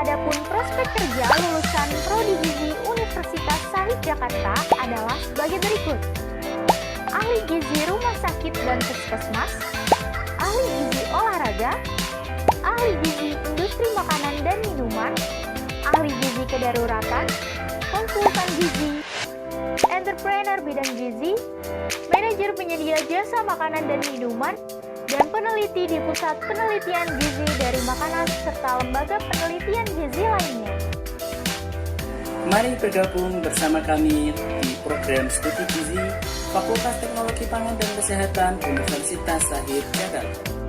Adapun prospek kerja lulusan Prodi Gizi Universitas Syahid Jakarta adalah sebagai berikut. Ahli gizi rumah sakit dan puskesmas, ahli gizi olahraga, ahli gizi industri makanan dan minuman, ahli gizi kedaruratan, konsultan gizi, entrepreneur bidang gizi, manajer penyedia jasa makanan dan minuman, dan peneliti di Pusat Penelitian Gizi dari Makanan serta lembaga penelitian gizi lainnya. Mari bergabung bersama kami di program Studi Gizi Fakultas Teknologi Pangan dan Kesehatan Universitas Syahid Jakarta.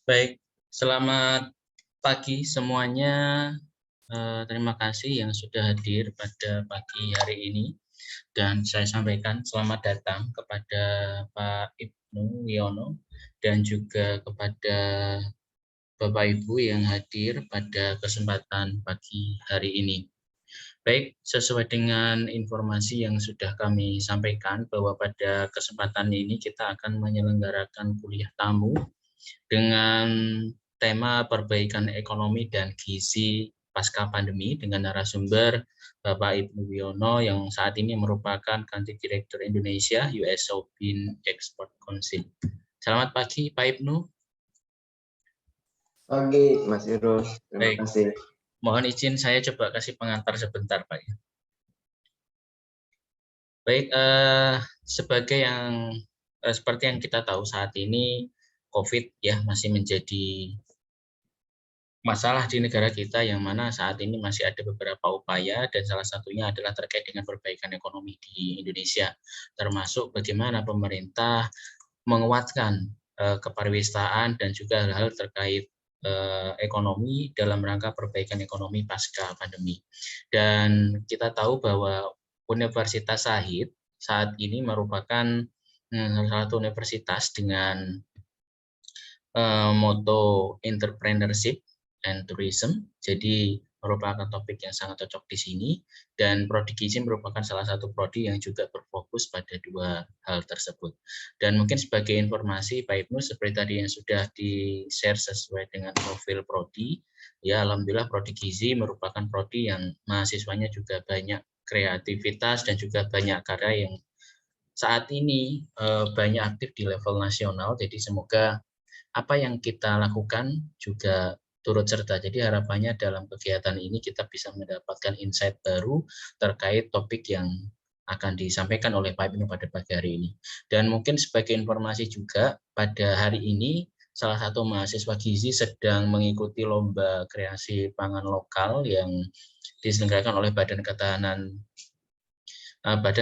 Baik, selamat pagi semuanya. Terima kasih yang sudah hadir pada pagi hari ini. Dan saya sampaikan selamat datang kepada Pak Ibnu Wiono dan juga kepada Bapak Ibu yang hadir pada kesempatan pagi hari ini. Baik, sesuai dengan informasi yang sudah kami sampaikan bahwa pada kesempatan ini kita akan menyelenggarakan kuliah tamu dengan tema perbaikan ekonomi dan gizi pasca pandemi dengan narasumber Bapak Ibnu Wiono yang saat ini merupakan Country Director Indonesia US Soybean Export Council. Selamat pagi Pak Ibnu. Pagi Mas Irul, terima kasih. Mohon izin saya coba kasih pengantar sebentar Pak. Baik, seperti yang kita tahu saat ini COVID ya masih menjadi masalah di negara kita, yang mana saat ini masih ada beberapa upaya dan salah satunya adalah terkait dengan perbaikan ekonomi di Indonesia, termasuk bagaimana pemerintah menguatkan kepariwisataan dan juga hal-hal terkait ekonomi dalam rangka perbaikan ekonomi pasca pandemi. Dan kita tahu bahwa Universitas Syahid saat ini merupakan salah satu universitas dengan moto entrepreneurship and tourism, jadi merupakan topik yang sangat cocok di sini, dan prodi gizi merupakan salah satu prodi yang juga berfokus pada dua hal tersebut. Dan mungkin sebagai informasi Pak Ibnu, seperti tadi yang sudah di-share sesuai dengan profil prodi, ya alhamdulillah prodi gizi merupakan prodi yang mahasiswanya juga banyak kreativitas dan juga banyak karya yang saat ini banyak aktif di level nasional, jadi semoga apa yang kita lakukan juga turut serta. Jadi harapannya dalam kegiatan ini kita bisa mendapatkan insight baru terkait topik yang akan disampaikan oleh Pak Ibnu pada pagi hari ini. Dan mungkin sebagai informasi juga, pada hari ini salah satu mahasiswa gizi sedang mengikuti lomba kreasi pangan lokal yang diselenggarakan oleh Badan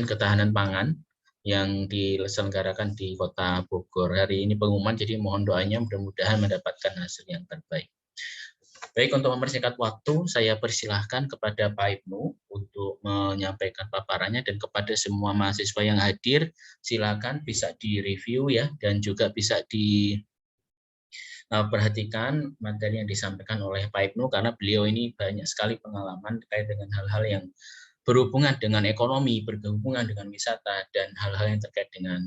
Ketahanan Pangan yang diselenggarakan di Kota Bogor. Hari ini pengumuman, jadi mohon doanya mudah-mudahan mendapatkan hasil yang terbaik. Baik, untuk mempersingkat waktu, saya persilahkan kepada Pak Ibnu untuk menyampaikan paparannya, dan kepada semua mahasiswa yang hadir, silakan bisa direview ya, dan juga bisa diperhatikan materi yang disampaikan oleh Pak Ibnu, karena beliau ini banyak sekali pengalaman terkait dengan hal-hal yang berhubungan dengan ekonomi, berhubungan dengan wisata, dan hal-hal yang terkait dengan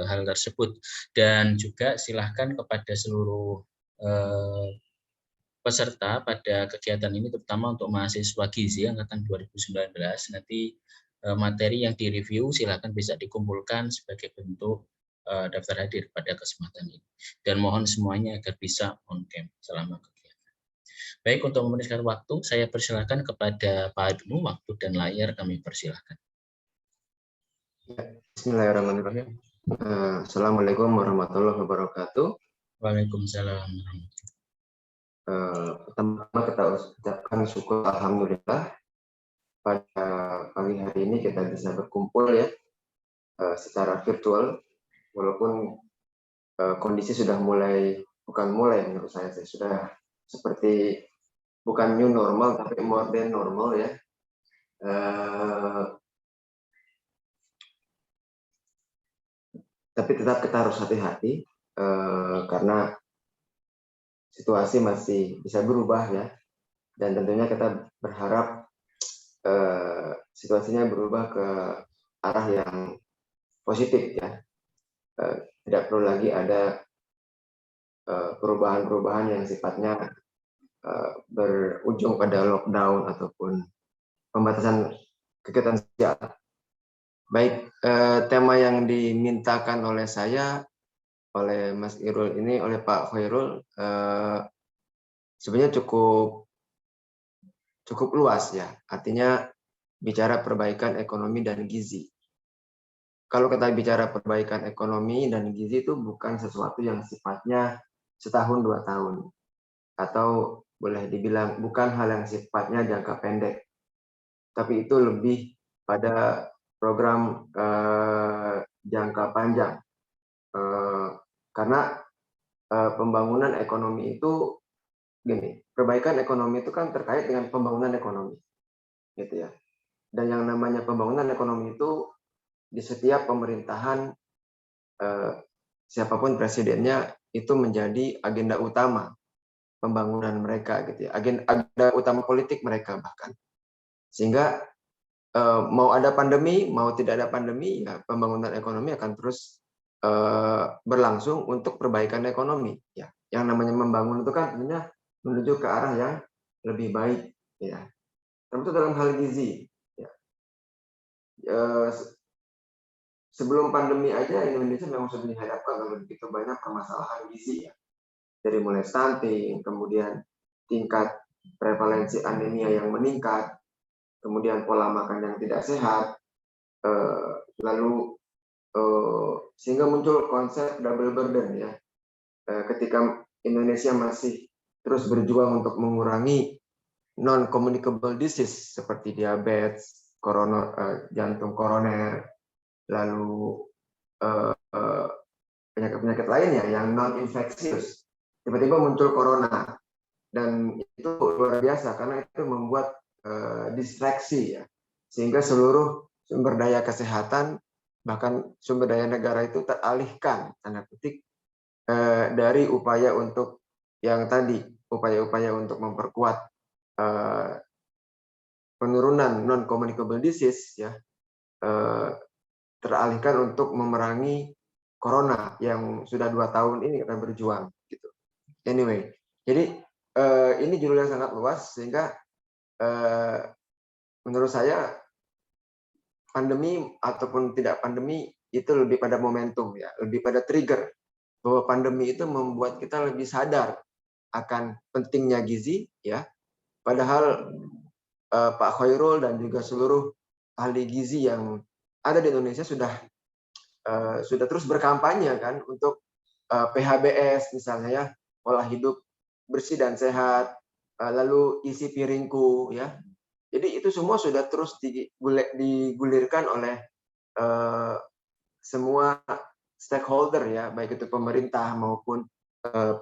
hal tersebut. Dan juga silahkan kepada seluruh peserta pada kegiatan ini, terutama untuk mahasiswa gizi angkatan 2019, nanti materi yang direview silakan bisa dikumpulkan sebagai bentuk daftar hadir pada kesempatan ini. Dan mohon semuanya agar bisa on cam selama kegiatan. Baik, untuk memenangkan waktu, saya persilakan kepada Pak Ibnu, waktu dan layar kami persilakan. Bismillahirrahmanirrahim. Assalamualaikum warahmatullahi wabarakatuh. Waalaikumsalam. Pertama kita ucapkan syukur alhamdulillah pada pagi hari ini kita bisa berkumpul ya secara virtual, walaupun kondisi sudah menurut saya sudah seperti bukan new normal tapi more than normal ya. Tapi tetap kita harus hati-hati karena situasi masih bisa berubah ya, dan tentunya kita berharap situasinya berubah ke arah yang positif ya. Tidak perlu lagi ada perubahan-perubahan yang sifatnya berujung pada lockdown ataupun pembatasan kegiatan sosial. Baik, tema yang dimintakan oleh saya, oleh Mas Irul ini, oleh Pak Khairul, sebenarnya cukup luas ya. Artinya bicara perbaikan ekonomi dan gizi. Kalau kita bicara perbaikan ekonomi dan gizi itu bukan sesuatu yang sifatnya setahun 2 tahun, atau boleh dibilang bukan hal yang sifatnya jangka pendek, tapi itu lebih pada program jangka panjang. Karena pembangunan ekonomi itu gini, perbaikan ekonomi itu kan terkait dengan pembangunan ekonomi, gitu ya. Dan yang namanya pembangunan ekonomi itu di setiap pemerintahan, siapapun presidennya, itu menjadi agenda utama pembangunan mereka, gitu ya. Agenda utama politik mereka bahkan. Sehingga mau ada pandemi, mau tidak ada pandemi, ya pembangunan ekonomi akan terus berlangsung untuk perbaikan ekonomi. Ya, yang namanya membangun itu kan tentunya menuju ke arah yang lebih baik, ya. Termasuk dalam hal gizi. Ya. Sebelum pandemi aja Indonesia memang sudah dihadapkan oleh begitu banyak permasalahan gizi ya. Dari mulai stunting, kemudian tingkat prevalensi anemia yang meningkat, kemudian pola makan yang tidak sehat, lalu sehingga muncul konsep double burden ya. Ketika Indonesia masih terus berjuang untuk mengurangi non-communicable disease seperti diabetes, jantung koroner, lalu penyakit-penyakit lainnya yang non-infeksius, tiba-tiba muncul corona, dan itu luar biasa karena itu membuat distraksi ya, sehingga seluruh sumber daya kesehatan bahkan sumber daya negara itu teralihkan tanda petik dari upaya untuk yang tadi, upaya-upaya untuk memperkuat penurunan non-communicable disease ya, teralihkan untuk memerangi corona yang sudah 2 tahun ini akan berjuang gitu. Anyway, jadi ini judul yang sangat luas sehingga menurut saya pandemi ataupun tidak pandemi itu lebih pada momentum ya, lebih pada trigger bahwa pandemi itu membuat kita lebih sadar akan pentingnya gizi ya. Padahal Pak Khairul dan juga seluruh ahli gizi yang ada di Indonesia sudah terus berkampanye kan untuk PHBS misalnya ya, pola hidup bersih dan sehat, lalu isi piringku ya. Jadi itu semua sudah terus digulirkan oleh semua stakeholder ya, baik itu pemerintah maupun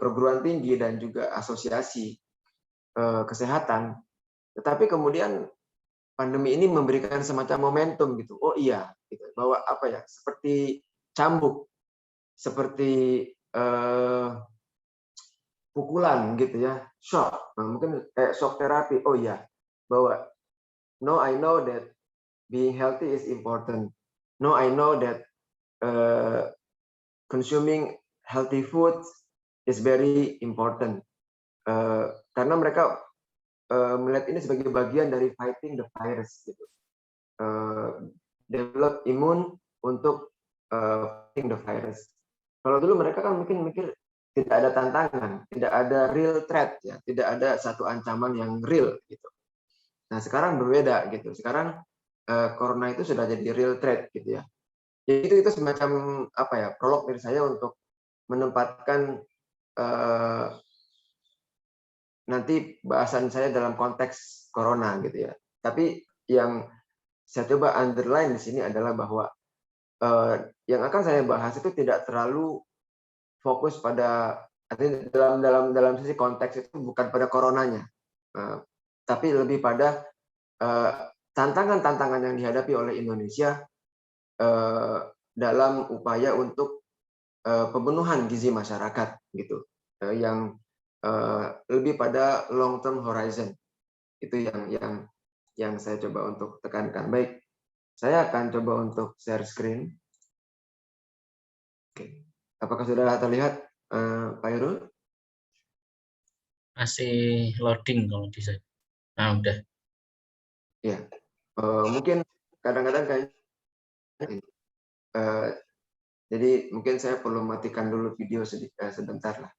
perguruan tinggi dan juga asosiasi kesehatan. Tetapi kemudian pandemi ini memberikan semacam momentum gitu. Oh iya, gitu. Bahwa apa ya? Seperti cambuk, seperti pukulan gitu ya, shock. Nah, mungkin kayak shock terapi. Oh iya, bahwa no, I know that being healthy is important. No, I know that consuming healthy food is very important. Karena mereka melihat ini sebagai bagian dari fighting the virus gitu. Develop imun untuk fighting the virus. Kalau dulu mereka kan mungkin mikir tidak ada tantangan, tidak ada real threat ya, tidak ada satu ancaman yang real gitu. Nah, sekarang berbeda gitu. Sekarang corona itu sudah jadi real threat gitu ya. Jadi itu semacam apa ya, prolog dari saya untuk menempatkan nanti bahasan saya dalam konteks corona gitu ya. Tapi yang saya coba underline di sini adalah bahwa yang akan saya bahas itu tidak terlalu fokus pada dalam sisi konteks itu bukan pada coronanya, tapi lebih pada tantangan-tantangan yang dihadapi oleh Indonesia dalam upaya untuk pemenuhan gizi masyarakat gitu, yang lebih pada long term horizon. Itu yang saya coba untuk tekankan. Baik, saya akan coba untuk share screen. Oke. Apakah sudah terlihat, Pak Irul? Masih loading kalau di saya. Nah, udah. Ya, mungkin kadang-kadang kayak jadi mungkin saya perlu matikan dulu video sebentar lah.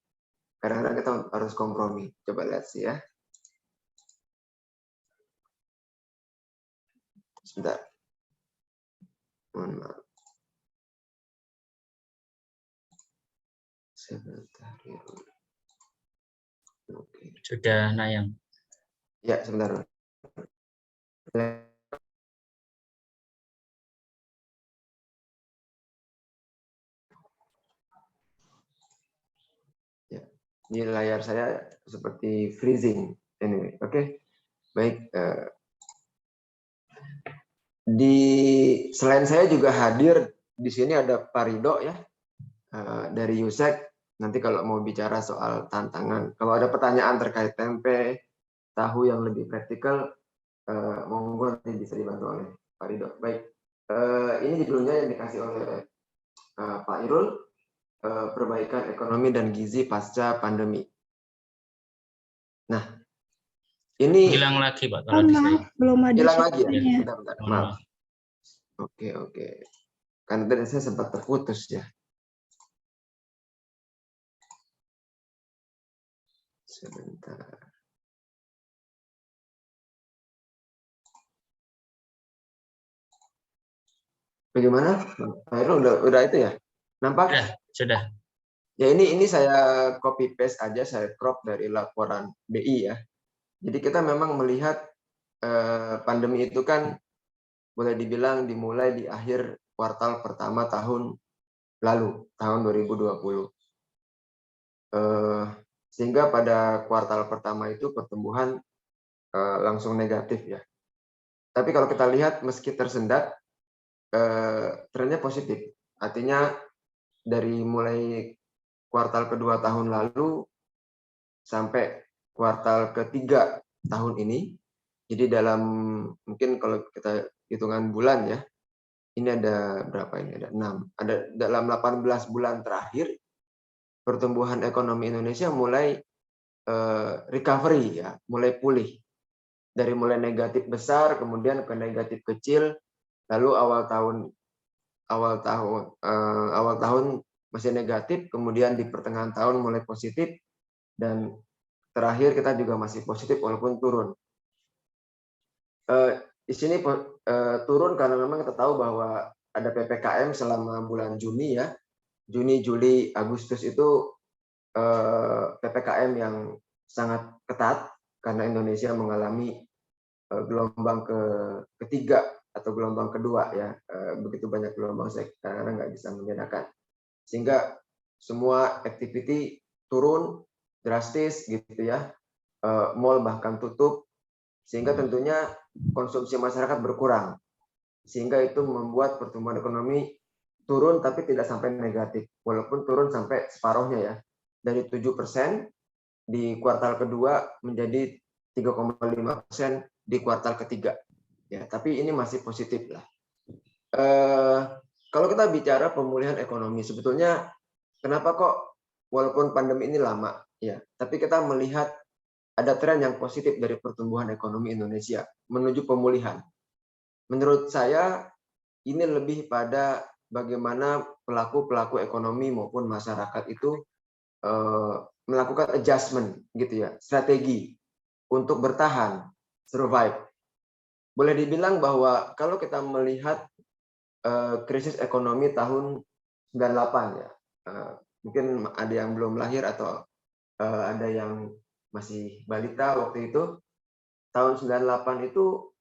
Kadang-kadang kita harus kompromi. Coba lihat sih ya. Sebentar. Mohon maaf. Sebentar. Oke. Sudah nayang. Ya, sebentar. Ya. Ini layar saya seperti freezing. Anyway, oke. Baik. Selain saya juga hadir di sini ada Pak Rido ya, dari USEC. Nanti kalau mau bicara soal tantangan, kalau ada pertanyaan terkait tempe, tahu yang lebih praktikal, monggo nanti bisa dibantu oleh Pak Rido. Baik, ini judulnya yang dikasih oleh Pak Irul, perbaikan ekonomi dan gizi pasca pandemi. Nah, ini Hilang lagi, Pak, kalau di saya. Belum ada hilang lagi ya? suaranya. Bentar, maaf. Oke. Karena tadi saya sempat terputus ya. Sebentar. Bagaimana? Pak Irul udah itu ya? Nampak? Sudah. Ya ini saya copy paste aja, saya crop dari laporan BI ya. Jadi kita memang melihat pandemi itu kan boleh dibilang dimulai di akhir kuartal pertama tahun lalu, tahun 2020. Sehingga pada kuartal pertama itu pertumbuhan langsung negatif ya. Tapi kalau kita lihat meski tersendat, trennya positif. Artinya dari mulai kuartal kedua tahun lalu sampai kuartal ketiga tahun ini, jadi dalam mungkin kalau kita hitungan bulan ya, ini ada berapa ini? Ada 6. Ada dalam 18 bulan terakhir pertumbuhan ekonomi Indonesia mulai recovery ya, mulai pulih. Dari mulai negatif besar kemudian ke negatif kecil, lalu awal tahun masih negatif, kemudian di pertengahan tahun mulai positif, dan terakhir kita juga masih positif walaupun turun. Di sini turun karena memang kita tahu bahwa ada PPKM selama bulan Juni ya. Juni, Juli, Agustus itu PPKM yang sangat ketat karena Indonesia mengalami gelombang ketiga atau gelombang kedua ya. Begitu banyak gelombang saya kadang-kadang nggak bisa membedakan. Sehingga semua activity turun drastis gitu ya. Mall bahkan tutup, sehingga tentunya konsumsi masyarakat berkurang, sehingga itu membuat pertumbuhan ekonomi turun tapi tidak sampai negatif, walaupun turun sampai separuhnya ya, dari 7% di kuartal kedua menjadi 3,5% di kuartal ketiga ya, tapi ini masih positif lah. Kalau kita bicara pemulihan ekonomi, sebetulnya kenapa kok walaupun pandemi ini lama ya, tapi kita melihat ada tren yang positif dari pertumbuhan ekonomi Indonesia menuju pemulihan. Menurut saya ini lebih pada bagaimana pelaku ekonomi maupun masyarakat itu melakukan adjustment gitu ya, strategi untuk bertahan, survive. Boleh dibilang bahwa kalau kita melihat krisis ekonomi tahun 98 ya, mungkin ada yang belum lahir atau ada yang masih balita waktu itu, tahun 98 itu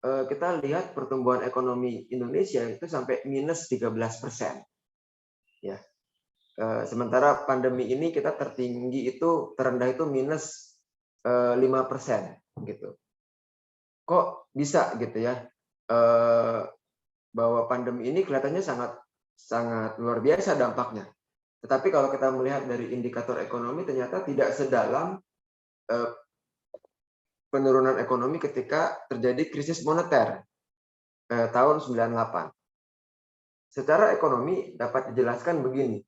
kita lihat pertumbuhan ekonomi Indonesia itu sampai minus 13%. Ya. Sementara pandemi ini kita tertinggi itu, terendah itu minus 5% gitu. Kok bisa gitu ya? Bahwa pandemi ini kelihatannya sangat sangat luar biasa dampaknya. Tetapi kalau kita melihat dari indikator ekonomi, ternyata tidak sedalam penurunan ekonomi ketika terjadi krisis moneter tahun 98. Secara ekonomi dapat dijelaskan begini.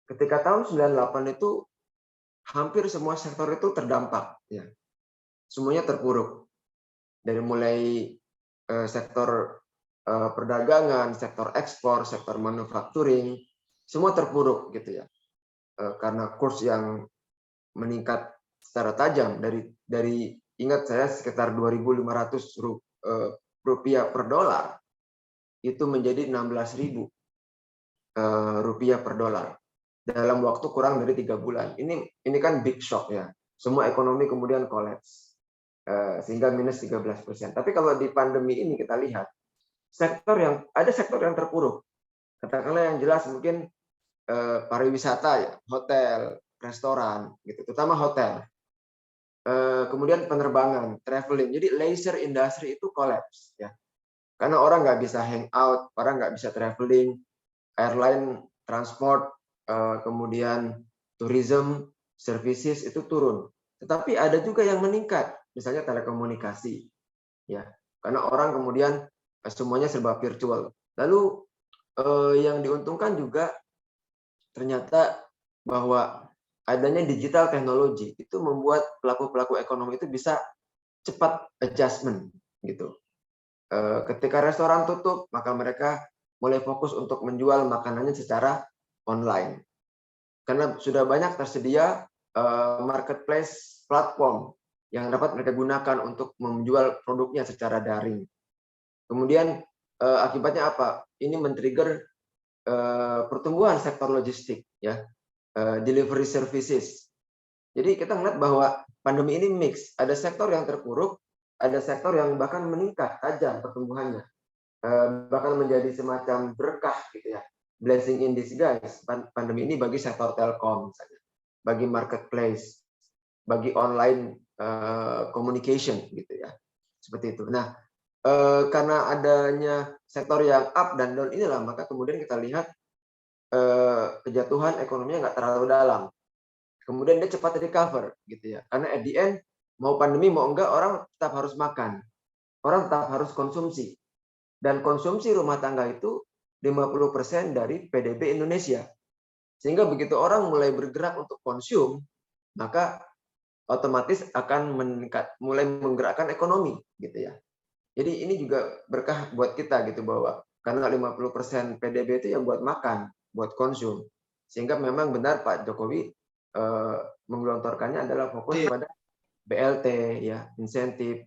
Ketika tahun 98 itu hampir semua sektor itu terdampak, ya. Semuanya terpuruk. Dari mulai sektor perdagangan, sektor ekspor, sektor manufacturing, semua terpuruk gitu ya. Karena kurs yang meningkat secara tajam dari ingat saya sekitar 2.500 rupiah per dolar itu menjadi 16.000 rupiah per dolar dalam waktu kurang dari 3 bulan. Ini kan big shock ya. Semua ekonomi kemudian collapse sehingga minus 13%. Tapi kalau di pandemi ini kita lihat ada sektor yang terpuruk. Katakanlah yang jelas mungkin pariwisata ya, hotel, restoran gitu, terutama hotel. Kemudian penerbangan, traveling. Jadi leisure industry itu collapse ya. Karena orang nggak bisa hang out, orang nggak bisa traveling, airline, transport, kemudian tourism, services itu turun. Tetapi ada juga yang meningkat, misalnya telekomunikasi, ya. Karena orang kemudian semuanya serba virtual. Lalu yang diuntungkan juga ternyata bahwa adanya digital teknologi itu membuat pelaku-pelaku ekonomi itu bisa cepat adjustment gitu. Ketika restoran tutup, maka mereka mulai fokus untuk menjual makanannya secara online. Karena sudah banyak tersedia marketplace platform yang dapat mereka gunakan untuk menjual produknya secara daring. Kemudian akibatnya apa? Ini men-trigger pertumbuhan sektor logistik, ya, delivery services. Jadi kita melihat bahwa pandemi ini mix, ada sektor yang terpuruk, ada sektor yang bahkan meningkat tajam pertumbuhannya, bahkan menjadi semacam berkah gitu ya, blessing in disguise pandemi ini bagi sektor telkom misalnya, bagi marketplace, bagi online communication gitu ya, seperti itu. Nah, karena adanya sektor yang up dan down inilah, maka kemudian kita lihat kejatuhan ekonominya nggak terlalu dalam. Kemudian dia cepat recover gitu ya, karena at the end mau pandemi mau enggak orang tetap harus makan, orang tetap harus konsumsi, dan konsumsi rumah tangga itu 50% dari PDB Indonesia. Sehingga begitu orang mulai bergerak untuk konsum, maka otomatis akan mulai menggerakkan ekonomi gitu ya. Jadi ini juga berkah buat kita gitu, bahwa karena 50% PDB itu ya buat makan, buat konsum. Sehingga memang benar Pak Jokowi menggelontorkannya adalah fokus pada BLT ya, insentif,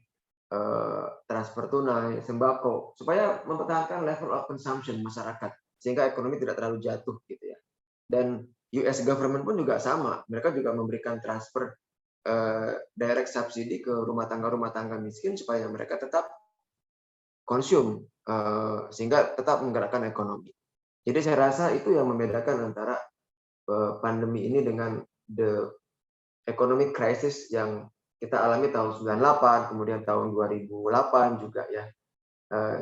transfer tunai, sembako, supaya mempertahankan level of consumption masyarakat sehingga ekonomi tidak terlalu jatuh gitu ya. Dan US government pun juga sama, mereka juga memberikan transfer direct subsidi ke rumah tangga miskin supaya mereka tetap konsum sehingga tetap menggerakkan ekonomi. Jadi saya rasa itu yang membedakan antara pandemi ini dengan the economic crisis yang kita alami tahun 98, kemudian tahun 2008 juga ya.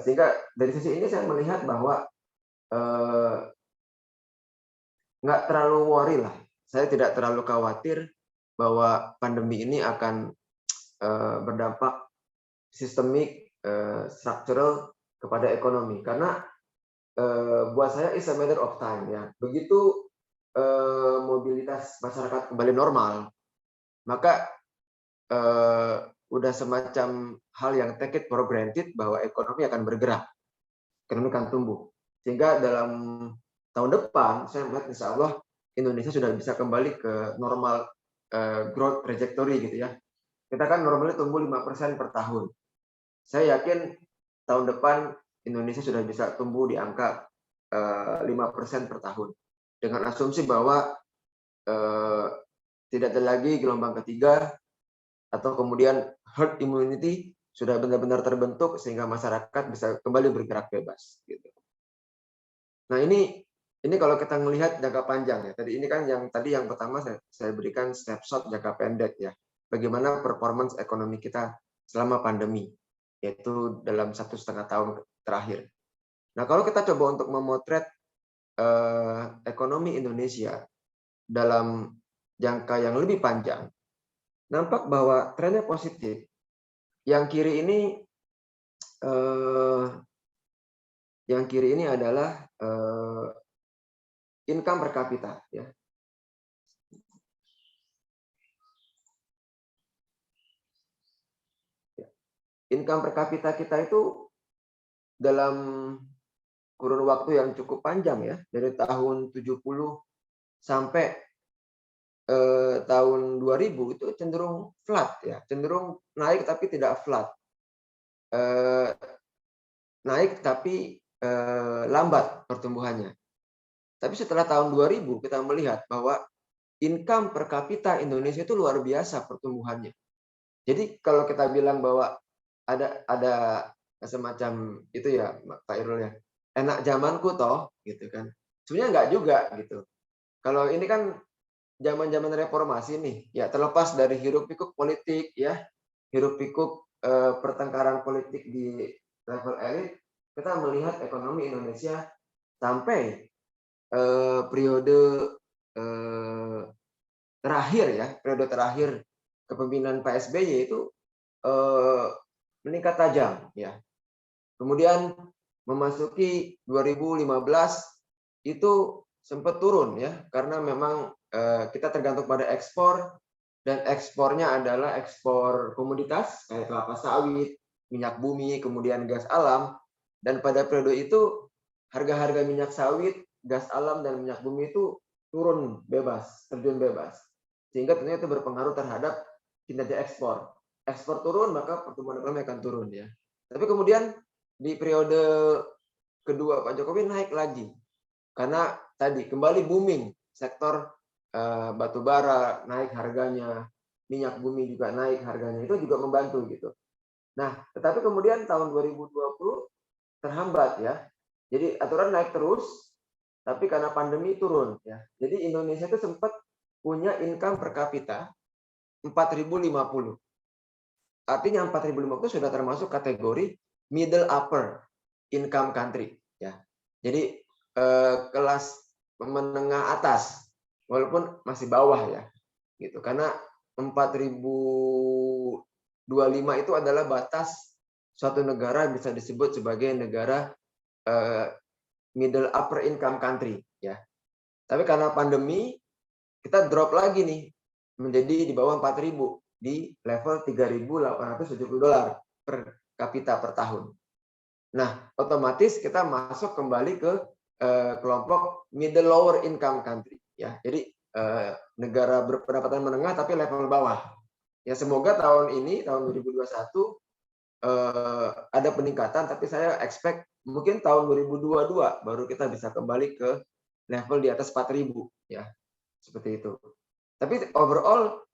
Sehingga dari sisi ini saya melihat bahwa nggak terlalu worry lah. Saya tidak terlalu khawatir bahwa pandemi ini akan berdampak sistemik, structural kepada ekonomi. Karena buat saya it's a matter of time ya. Begitu mobilitas masyarakat kembali normal, maka udah semacam hal yang take it for granted bahwa ekonomi akan bergerak, ekonomi akan tumbuh. Sehingga dalam tahun depan saya melihat insya Allah Indonesia sudah bisa kembali ke normal growth trajectory gitu ya. Kita kan normalnya tumbuh 5% per tahun. Saya yakin tahun depan Indonesia sudah bisa tumbuh di angka 5% per tahun. Dengan asumsi bahwa tidak ada lagi gelombang ketiga, atau kemudian herd immunity sudah benar-benar terbentuk sehingga masyarakat bisa kembali bergerak bebas. Gitu. Nah ini kalau kita melihat jangka panjang ya. Tadi ini kan yang pertama saya berikan snapshot jangka pendek ya. Bagaimana performance ekonomi kita selama pandemi, yaitu dalam 1,5 tahun terakhir. Nah kalau kita coba untuk memotret ekonomi Indonesia dalam jangka yang lebih panjang, nampak bahwa trennya positif. Yang kiri ini adalah income per kapita, ya. Income per kapita kita itu dalam kurun waktu yang cukup panjang, ya, dari tahun 70 sampai tahun 2000 itu cenderung flat, ya, cenderung naik tapi tidak flat, naik tapi lambat pertumbuhannya. Tapi setelah tahun 2000 kita melihat bahwa income per kapita Indonesia itu luar biasa pertumbuhannya. Jadi kalau kita bilang bahwa ada semacam itu, ya, Pak Irul, ya, enak zamanku toh, gitu kan. Sebenarnya enggak juga gitu. Kalau ini kan zaman-zaman reformasi nih, ya, terlepas dari hiruk-pikuk politik, ya, hiruk-pikuk pertengkaran politik di level elit, kita melihat ekonomi Indonesia sampai periode terakhir kepemimpinan Pak SBY itu meningkat tajam, ya. Kemudian memasuki 2015 itu sempat turun, ya, karena memang kita tergantung pada ekspor, dan ekspornya adalah ekspor komoditas kayak kelapa sawit, minyak bumi, kemudian gas alam. Dan pada periode itu harga-harga minyak sawit, gas alam, dan minyak bumi itu turun bebas, terjun bebas. Sehingga tentunya itu berpengaruh terhadap kinerja ekspor. Ekspor turun, maka pertumbuhan ekonomi akan turun, ya. Tapi kemudian di periode kedua Pak Jokowi naik lagi. Karena tadi kembali booming sektor batu bara, naik harganya, minyak bumi juga naik harganya, itu juga membantu gitu. Nah, tetapi kemudian tahun 2020 terhambat, ya. Jadi aturan naik terus, tapi karena pandemi turun, ya. Jadi Indonesia itu sempat punya income per kapita 4.050. Artinya 4.050 sudah termasuk kategori middle upper income country, ya. Jadi kelas menengah atas, walaupun masih bawah, ya, gitu. Karena 4.025 itu adalah batas suatu negara bisa disebut sebagai negara middle upper income country, ya. Tapi karena pandemi kita drop lagi nih menjadi di bawah 4.000, di level $3.870 per kapita per tahun. Nah, otomatis kita masuk kembali ke kelompok middle lower income country, ya. Jadi negara berpendapatan menengah tapi level bawah. Ya, semoga tahun ini, tahun 2021 ada peningkatan, tapi saya expect mungkin tahun 2022 baru kita bisa kembali ke level di atas 4.000, ya. Seperti itu. Tapi overall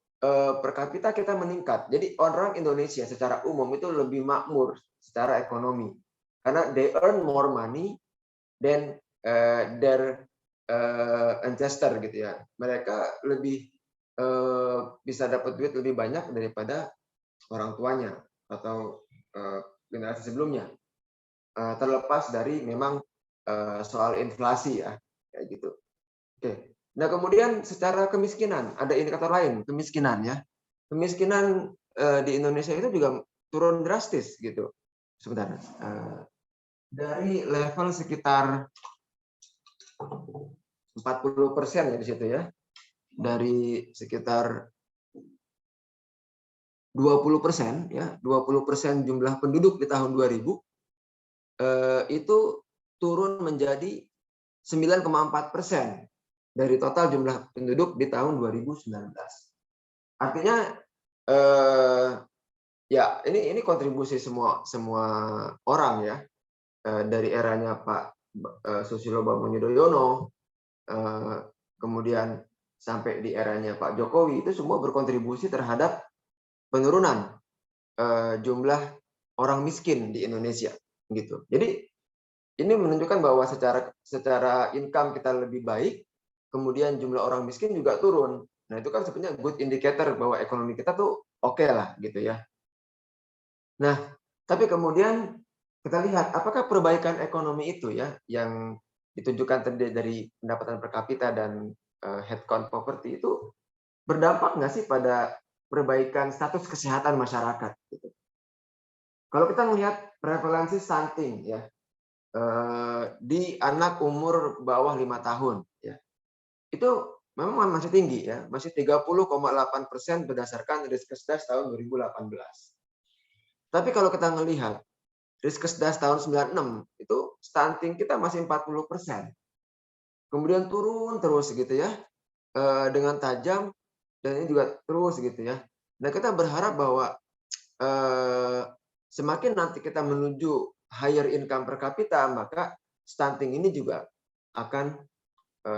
per kapita kita meningkat. Jadi orang Indonesia secara umum itu lebih makmur secara ekonomi. Karena they earn more money than their ancestor, gitu, ya. Mereka lebih bisa dapat duit lebih banyak daripada orang tuanya atau generasi sebelumnya. Terlepas dari memang soal inflasi, ya, kayak gitu. Oke. Nah, kemudian secara kemiskinan, ada indikator lain, kemiskinan, ya. Kemiskinan di Indonesia itu juga turun drastis, gitu. Sebentar. Dari level sekitar 40%, ya, di situ, ya. Dari sekitar 20%, ya, 20% jumlah penduduk di tahun 2000 itu turun menjadi 9,4% dari total jumlah penduduk di tahun 2019. Artinya ya ini kontribusi semua orang, ya, dari eranya Pak Susilo Bambang Yudhoyono, kemudian sampai di eranya Pak Jokowi, itu semua berkontribusi terhadap penurunan jumlah orang miskin di Indonesia, gitu. Jadi ini menunjukkan bahwa secara income kita lebih baik, kemudian jumlah orang miskin juga turun. Nah, itu kan sebenarnya good indicator bahwa ekonomi kita tuh oke lah, gitu, ya. Nah, tapi kemudian kita lihat apakah perbaikan ekonomi itu, ya, yang ditunjukkan terdiri dari pendapatan per kapita dan head count poverty itu berdampak nggak sih pada perbaikan status kesehatan masyarakat? Gitu. Kalau kita melihat prevalensi stunting ya di anak umur bawah 5 tahun, ya itu memang masih tinggi ya, masih 30,8% berdasarkan Riskesdas tahun 2018. Tapi kalau kita melihat Riskesdas tahun 96 itu stunting kita masih 40%. Kemudian turun terus gitu ya dengan tajam dan ini juga terus gitu ya. Nah kita berharap bahwa semakin nanti kita menuju higher income per kapita maka stunting ini juga akan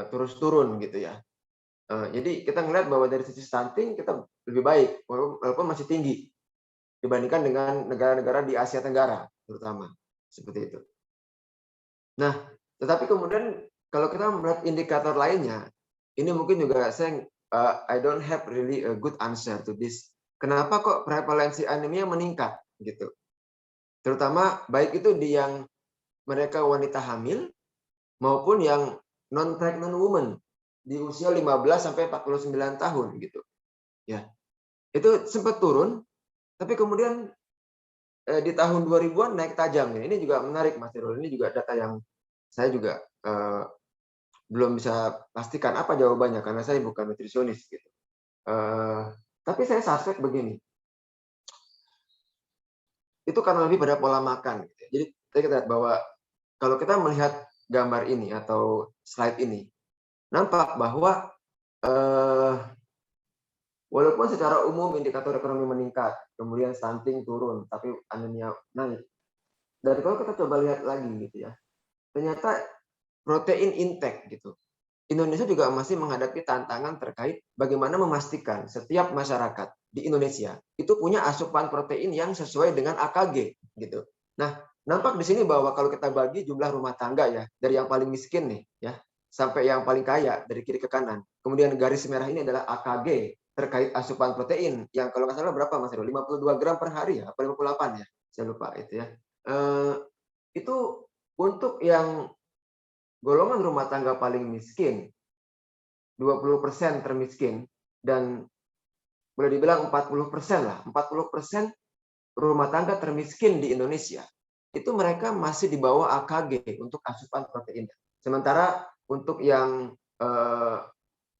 terus turun gitu ya. Jadi kita melihat bahwa dari sisi stunting kita lebih baik walaupun masih tinggi dibandingkan dengan negara-negara di Asia Tenggara terutama seperti itu. Nah, tetapi kemudian kalau kita melihat indikator lainnya, ini mungkin juga I don't have really a good answer to this. Kenapa kok prevalensi anemia meningkat gitu? Terutama baik itu di yang mereka wanita hamil maupun yang non pregnant woman di usia 15 sampai 49 tahun gitu. Ya. Itu sempat turun tapi kemudian di tahun 2000-an naik tajam. Ini juga menarik Mas Irul. Ini juga data yang saya juga belum bisa pastikan apa jawabannya karena saya bukan nutrisionis gitu. Tapi saya suspek begini. Itu karena lebih pada pola makan. Gitu. Jadi kita lihat bahwa kalau kita melihat gambar ini atau slide ini, nampak bahwa walaupun secara umum indikator ekonomi meningkat, kemudian stunting turun, tapi anemia naik. Dan kalau kita coba lihat lagi gitu ya, ternyata protein intake gitu. Indonesia juga masih menghadapi tantangan terkait bagaimana memastikan setiap masyarakat di Indonesia itu punya asupan protein yang sesuai dengan AKG gitu. Nah, nampak di sini bahwa kalau kita bagi jumlah rumah tangga ya, dari yang paling miskin nih ya, sampai yang paling kaya dari kiri ke kanan. Kemudian garis merah ini adalah AKG terkait asupan protein yang kalau nggak salah berapa Mas Heru? 52 gram per hari ya, apa 58 ya? Saya lupa itu ya. Itu untuk yang golongan rumah tangga paling miskin, 20% termiskin, dan boleh dibilang 40% lah, 40% rumah tangga termiskin di Indonesia, itu mereka masih di bawah AKG untuk asupan protein. Sementara untuk yang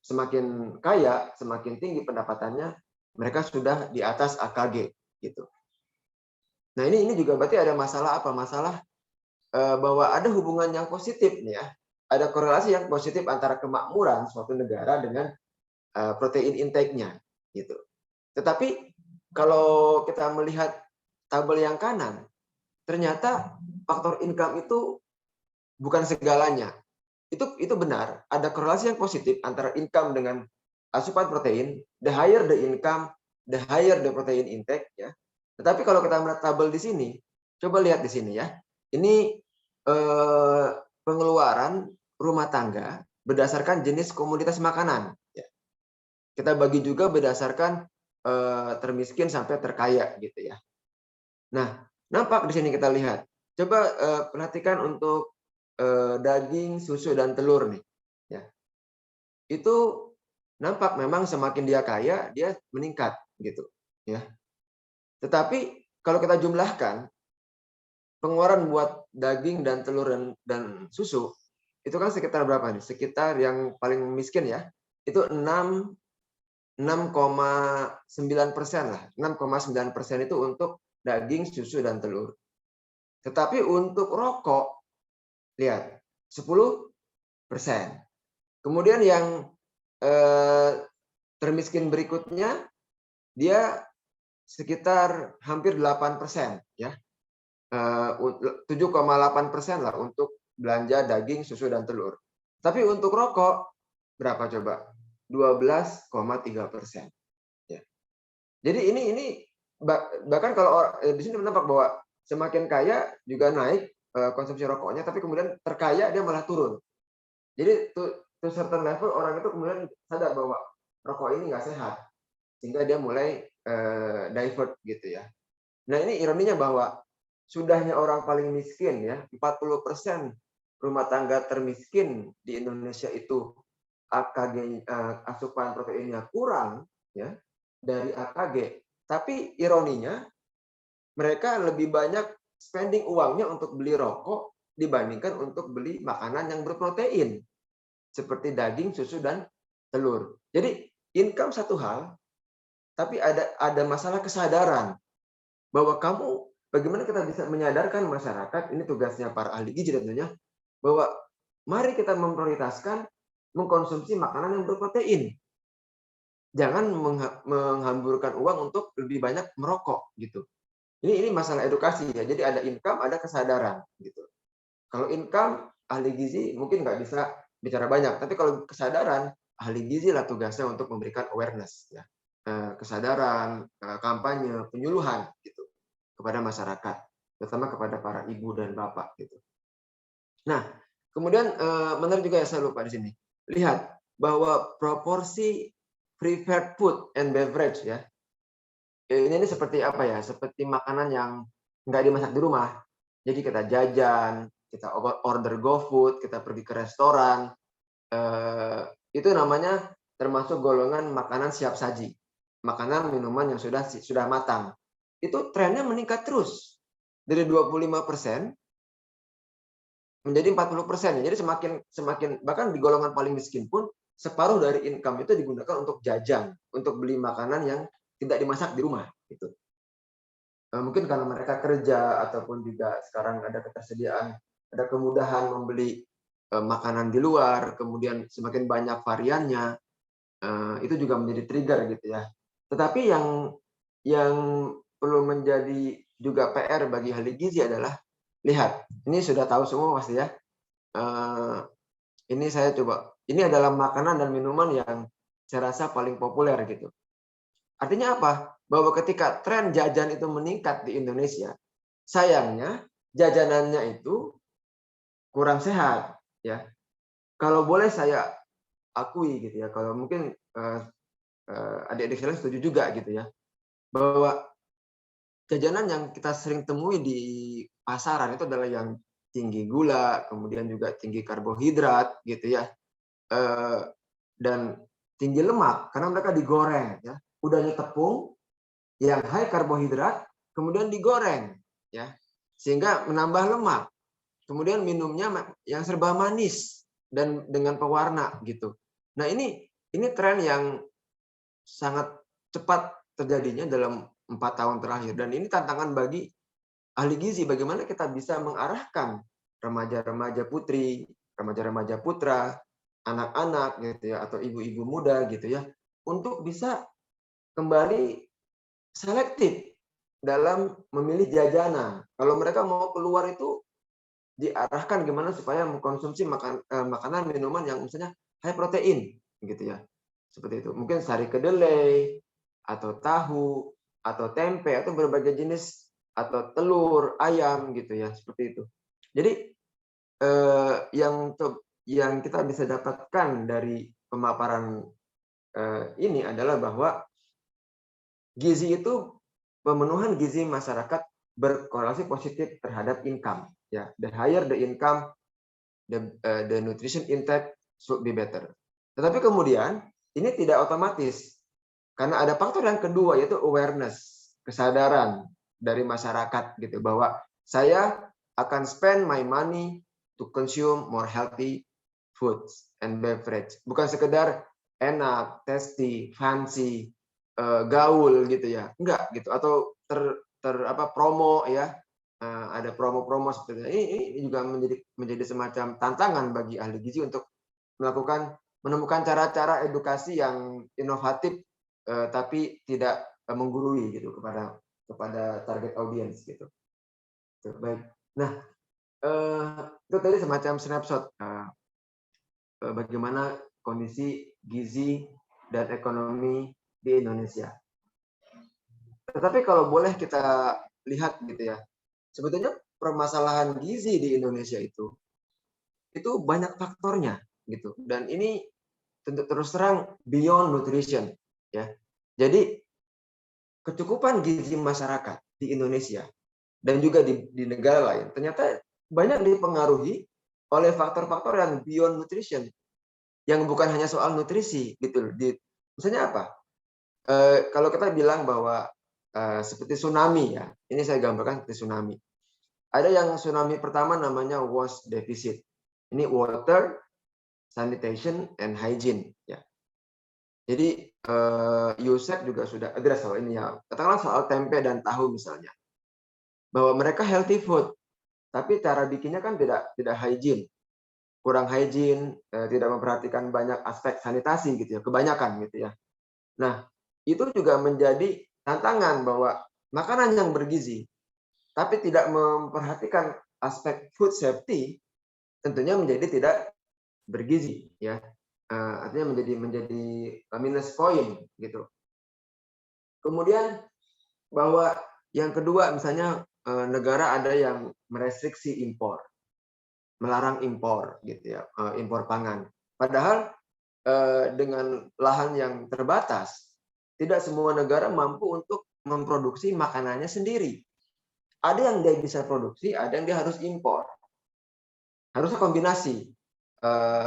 semakin kaya, semakin tinggi pendapatannya, mereka sudah di atas AKG gitu. Nah ini juga berarti ada masalah apa? Masalah bahwa ada hubungan yang positif nih ya, ada korelasi yang positif antara kemakmuran suatu negara dengan protein intake-nya gitu. Tetapi kalau kita melihat tabel yang kanan, ternyata faktor income itu bukan segalanya. Itu benar, ada korelasi yang positif antara income dengan asupan protein, the higher the income, the higher the protein intake ya. Tetapi kalau kita melihat tabel di sini, coba lihat di sini ya. Ini pengeluaran rumah tangga berdasarkan jenis komoditas makanan. Ya. Kita bagi juga berdasarkan termiskin sampai terkaya gitu ya. Nah, nampak di sini kita lihat. Coba perhatikan untuk daging, susu dan telur nih. Ya. Itu nampak memang semakin dia kaya, dia meningkat gitu. Ya. Tetapi kalau kita jumlahkan pengeluaran buat daging dan telur dan susu itu kan sekitar berapa nih? Sekitar yang paling miskin ya, itu 6,9% lah. 6,9% itu untuk daging, susu dan telur. Tetapi untuk rokok, lihat 10%. Kemudian yang termiskin berikutnya dia sekitar hampir 8% ya. 7,8% lah untuk belanja daging, susu dan telur. Tapi untuk rokok berapa coba? 12,3%. Ya. Jadi ini bahkan kalau di sini nampak bahwa semakin kaya juga naik konsumsi rokoknya, tapi kemudian terkaya dia malah turun. Jadi to certain level orang itu kemudian sadar bahwa rokok ini nggak sehat, sehingga dia mulai divert gitu ya. Nah ini ironinya bahwa sudahnya orang paling miskin ya 40% rumah tangga termiskin di Indonesia itu AKG, asupan proteinnya kurang ya dari AKG, tapi ironinya mereka lebih banyak spending uangnya untuk beli rokok dibandingkan untuk beli makanan yang berprotein seperti daging, susu, dan telur. Jadi income satu hal, tapi ada masalah kesadaran bahwa bagaimana kita bisa menyadarkan masyarakat, ini tugasnya para ahli gizi tentunya, bahwa mari kita memprioritaskan mengkonsumsi makanan yang berprotein. Jangan menghamburkan uang untuk lebih banyak merokok gitu. Ini masalah edukasi ya. Jadi ada income, ada kesadaran gitu. Kalau income, ahli gizi mungkin nggak bisa bicara banyak, tapi kalau kesadaran, ahli gizi lah tugasnya untuk memberikan awareness ya. Kesadaran, kampanye, penyuluhan gitu kepada masyarakat, terutama kepada para ibu dan bapak gitu. Nah, kemudian menarik juga ya, saya lupa di sini. Lihat bahwa proporsi prepared food and beverage ya. Ini seperti apa ya? Seperti makanan yang nggak dimasak di rumah. Jadi kita jajan, kita order GoFood, kita pergi ke restoran. Itu namanya termasuk golongan makanan siap saji. Makanan, minuman yang sudah matang. Itu trennya meningkat terus. Dari 25% menjadi 40%. Jadi semakin bahkan di golongan paling miskin pun separuh dari income itu digunakan untuk jajan, untuk beli makanan yang tidak dimasak di rumah gitu. Mungkin karena mereka kerja ataupun juga sekarang ada ketersediaan, ada kemudahan membeli makanan di luar, kemudian semakin banyak variannya, itu juga menjadi trigger gitu ya. Tetapi yang perlu menjadi juga PR bagi ahli gizi adalah, lihat, ini sudah tahu semua pasti ya. Ini saya coba, ini adalah makanan dan minuman yang saya rasa paling populer gitu. Artinya apa? Bahwa ketika tren jajan itu meningkat di Indonesia, sayangnya jajanannya itu kurang sehat ya. Kalau boleh saya akui gitu ya, kalau mungkin adik-adik sekalian setuju juga gitu ya, bahwa jajanan yang kita sering temui di pasaran itu adalah yang tinggi gula, kemudian juga tinggi karbohidrat gitu ya, dan tinggi lemak karena mereka digoreng ya. Udahnya tepung yang high karbohidrat kemudian digoreng ya, sehingga menambah lemak. Kemudian minumnya yang serba manis dan dengan pewarna gitu. Nah, ini tren yang sangat cepat terjadinya dalam 4 tahun terakhir, dan ini tantangan bagi ahli gizi, bagaimana kita bisa mengarahkan remaja-remaja putri, remaja-remaja putra, anak-anak gitu ya, atau ibu-ibu muda gitu ya, untuk bisa kembali selektif dalam memilih jajanan. Kalau mereka mau keluar itu diarahkan gimana supaya mengkonsumsi makanan minuman yang misalnya high protein gitu ya. Seperti itu. Mungkin sari kedelai atau tahu atau tempe atau berbagai jenis atau telur, ayam gitu ya, seperti itu. Jadi yang kita bisa dapatkan dari pemaparan ini adalah bahwa gizi itu, pemenuhan gizi masyarakat berkorelasi positif terhadap income ya. The higher the income, the nutrition intake should be better. Tetapi kemudian ini tidak otomatis karena ada faktor yang kedua, yaitu awareness, kesadaran dari masyarakat gitu, bahwa saya akan spend my money to consume more healthy foods and beverage. Bukan sekedar enak, tasty, fancy, gaul gitu ya, enggak gitu, atau promo ya, ada promo-promo seperti ini juga menjadi semacam tantangan bagi ahli gizi untuk menemukan cara-cara edukasi yang inovatif tapi tidak menggurui gitu kepada target audiens gitu. Baik. Nah, itu tadi semacam snapshot bagaimana kondisi gizi dan ekonomi di Indonesia. Tetapi kalau boleh kita lihat gitu ya, sebetulnya permasalahan gizi di Indonesia itu banyak faktornya gitu, dan ini tentu terus terang beyond nutrition ya. Jadi kecukupan gizi masyarakat di Indonesia dan juga di negara lain ternyata banyak dipengaruhi oleh faktor-faktor yang beyond nutrition, yang bukan hanya soal nutrisi gitu. Misalnya apa? Kalau kita bilang bahwa seperti tsunami ya, ini saya gambarkan seperti tsunami. Ada yang tsunami pertama namanya WASH deficit. Ini water, sanitation, and hygiene. Ya. Jadi USAID juga sudah address soal ini ya. Katakanlah soal tempe dan tahu misalnya, bahwa mereka healthy food, tapi cara bikinnya kan tidak hygiene, kurang hygiene, tidak memperhatikan banyak aspek sanitasi gitu ya, kebanyakan gitu ya. Nah, itu juga menjadi tantangan bahwa makanan yang bergizi tapi tidak memperhatikan aspek food safety tentunya menjadi tidak bergizi ya. Artinya menjadi minus point gitu. Kemudian bahwa yang kedua misalnya negara ada yang merestriksi impor, melarang impor gitu ya, impor pangan. Padahal dengan lahan yang terbatas, tidak semua negara mampu untuk memproduksi makanannya sendiri. Ada yang dia bisa produksi, ada yang dia harus impor. Harusnya kombinasi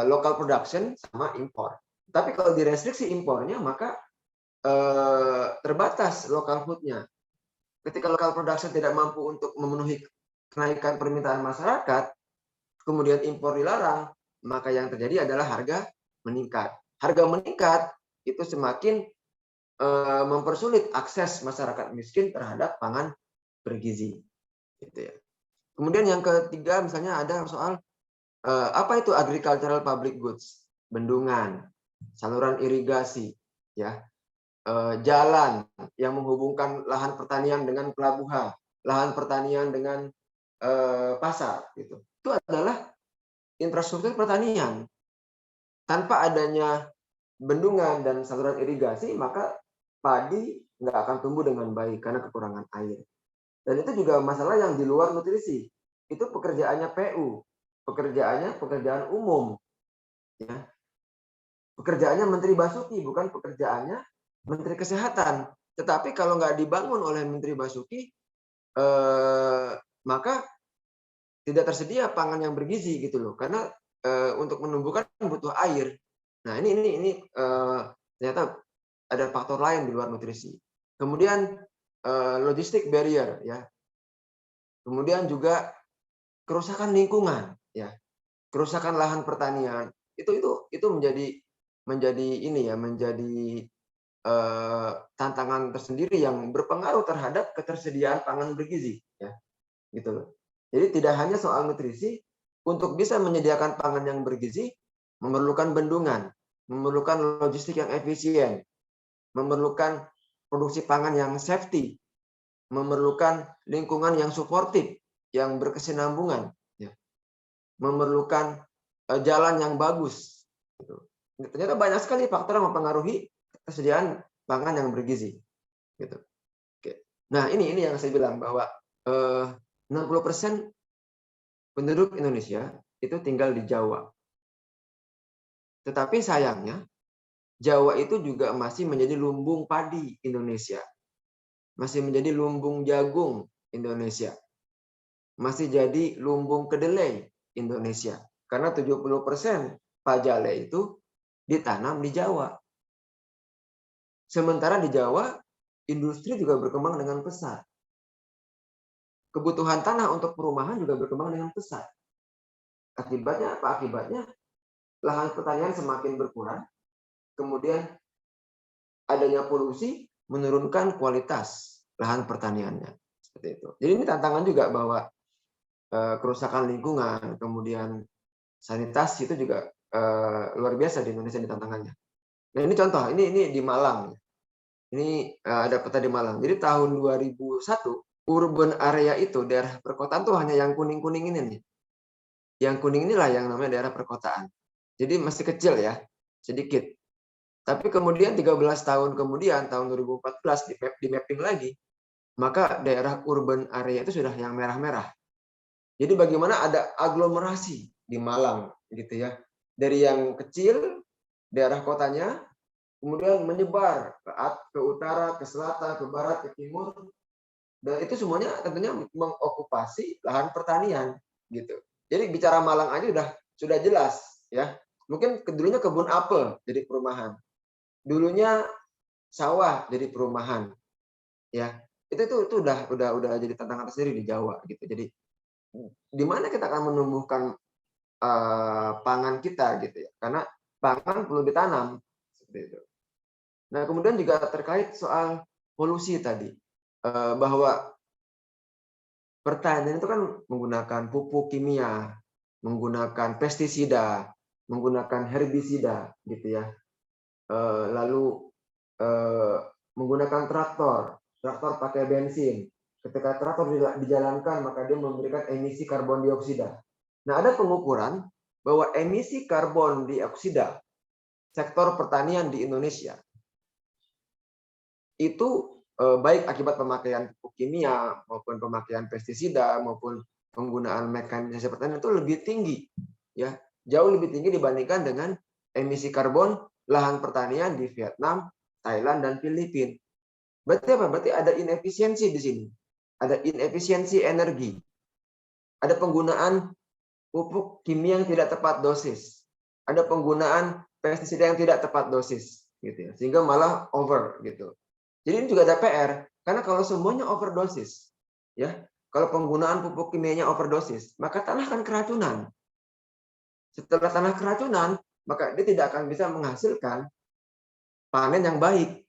local production sama impor. Tapi kalau direstriksi impornya, maka terbatas local food-nya. Ketika local production tidak mampu untuk memenuhi kenaikan permintaan masyarakat, kemudian impor dilarang, maka yang terjadi adalah harga meningkat. Harga meningkat itu semakin mempersulit akses masyarakat miskin terhadap pangan bergizi. Gitu ya. Kemudian yang ketiga misalnya ada soal apa itu agricultural public goods, bendungan, saluran irigasi, ya, jalan yang menghubungkan lahan pertanian dengan pelabuhan, lahan pertanian dengan pasar, gitu. Itu adalah infrastruktur pertanian. Tanpa adanya bendungan dan saluran irigasi, maka padi nggak akan tumbuh dengan baik karena kekurangan air. Dan itu juga masalah yang di luar nutrisi. Itu pekerjaannya PU, pekerjaan umum. Ya. Pekerjaannya Menteri Basuki, bukan pekerjaannya Menteri Kesehatan. Tetapi kalau nggak dibangun oleh Menteri Basuki, maka tidak tersedia pangan yang bergizi gitu loh. Karena untuk menumbuhkan butuh air. Nah ini ternyata ada faktor lain di luar nutrisi. Kemudian logistik barrier ya. Kemudian juga kerusakan lingkungan ya. Kerusakan lahan pertanian itu menjadi ini ya, menjadi tantangan tersendiri yang berpengaruh terhadap ketersediaan pangan bergizi ya. Gitu loh. Jadi tidak hanya soal nutrisi, untuk bisa menyediakan pangan yang bergizi memerlukan bendungan, memerlukan logistik yang efisien, memerlukan produksi pangan yang safety, memerlukan lingkungan yang suportif, yang berkesinambungan, ya. Memerlukan jalan yang bagus. Gitu. Ternyata banyak sekali faktor yang mempengaruhi ketersediaan pangan yang bergizi. Gitu. Oke. Nah ini yang saya bilang bahwa 60% penduduk Indonesia itu tinggal di Jawa. Tetapi sayangnya Jawa itu juga masih menjadi lumbung padi Indonesia. Masih menjadi lumbung jagung Indonesia. Masih jadi lumbung kedelai Indonesia. Karena 70% pajale itu ditanam di Jawa. Sementara di Jawa, industri juga berkembang dengan pesat. Kebutuhan tanah untuk perumahan juga berkembang dengan pesat. Akibatnya apa? Akibatnya lahan pertanian semakin berkurang. Kemudian adanya polusi menurunkan kualitas lahan pertaniannya. Seperti itu. Jadi ini tantangan juga bahwa kerusakan lingkungan, kemudian sanitasi itu juga luar biasa di Indonesia di tantangannya. Nah ini contoh, ini di Malang. Ini ada peta di Malang. Jadi tahun 2001 urban area itu daerah perkotaan tuh hanya yang kuning-kuning ini nih. Yang kuning inilah yang namanya daerah perkotaan. Jadi masih kecil ya, sedikit. Tapi kemudian 13 tahun kemudian, tahun 2014 di mapping lagi, maka daerah urban area itu sudah yang merah-merah. Jadi bagaimana ada aglomerasi di Malang gitu ya. Dari yang kecil daerah kotanya kemudian menyebar ke utara, ke selatan, ke barat, ke timur. Dan itu semuanya tentunya mengokupasi lahan pertanian gitu. Jadi bicara Malang aja sudah jelas ya. Mungkin dulunya kebun apel jadi perumahan. Dulunya sawah jadi perumahan. Ya. Itu udah jadi tantangan tersendiri di Jawa gitu. Jadi di mana kita akan menumbuhkan pangan kita gitu ya. Karena pangan perlu ditanam seperti itu. Nah, kemudian juga terkait soal polusi tadi, bahwa pertanian itu kan menggunakan pupuk kimia, menggunakan pestisida, menggunakan herbisida, gitu ya. Lalu menggunakan traktor pakai bensin. Ketika traktor dijalankan, maka dia memberikan emisi karbon dioksida. Nah, ada pengukuran bahwa emisi karbon dioksida sektor pertanian di Indonesia itu baik akibat pemakaian pupuk kimia maupun pemakaian pestisida maupun penggunaan mekanisme pertanian itu lebih tinggi, ya, jauh lebih tinggi dibandingkan dengan emisi karbon lahan pertanian di Vietnam, Thailand, dan Filipina. Berarti apa? Berarti ada inefisiensi di sini, ada inefisiensi energi, ada penggunaan pupuk kimia yang tidak tepat dosis, ada penggunaan pestisida yang tidak tepat dosis, gitu ya, sehingga malah over gitu. Jadi ini juga ada PR, karena kalau semuanya overdosis, ya, kalau penggunaan pupuk kimianya overdosis, maka tanah akan keracunan. Setelah tanah keracunan, maka dia tidak akan bisa menghasilkan panen yang baik.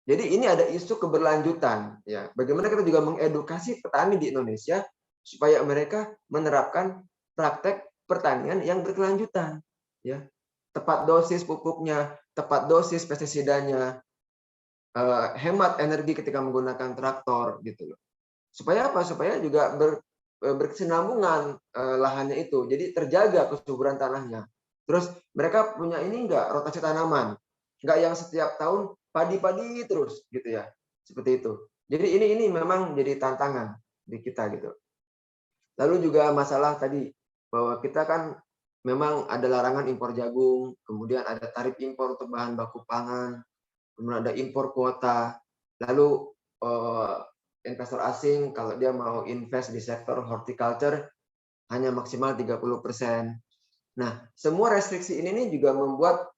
Jadi ini ada isu keberlanjutan, ya. Bagaimana kita juga mengedukasi petani di Indonesia supaya mereka menerapkan praktek pertanian yang berkelanjutan, ya. Tepat dosis pupuknya, tepat dosis pestisidanya, hemat energi ketika menggunakan traktor gitu loh. Supaya apa? Supaya juga berkesinambungan lahannya itu. Jadi terjaga kesuburan tanahnya. Terus mereka punya ini enggak rotasi tanaman. Enggak yang setiap tahun padi-padi terus gitu ya. Seperti itu. Jadi ini memang jadi tantangan di kita gitu. Lalu juga masalah tadi bahwa kita kan memang ada larangan impor jagung, kemudian ada tarif impor untuk bahan baku pangan, kemudian ada impor kuota, lalu investor asing kalau dia mau invest di sektor horticulture hanya maksimal 30%. Nah, semua restriksi ini juga membuat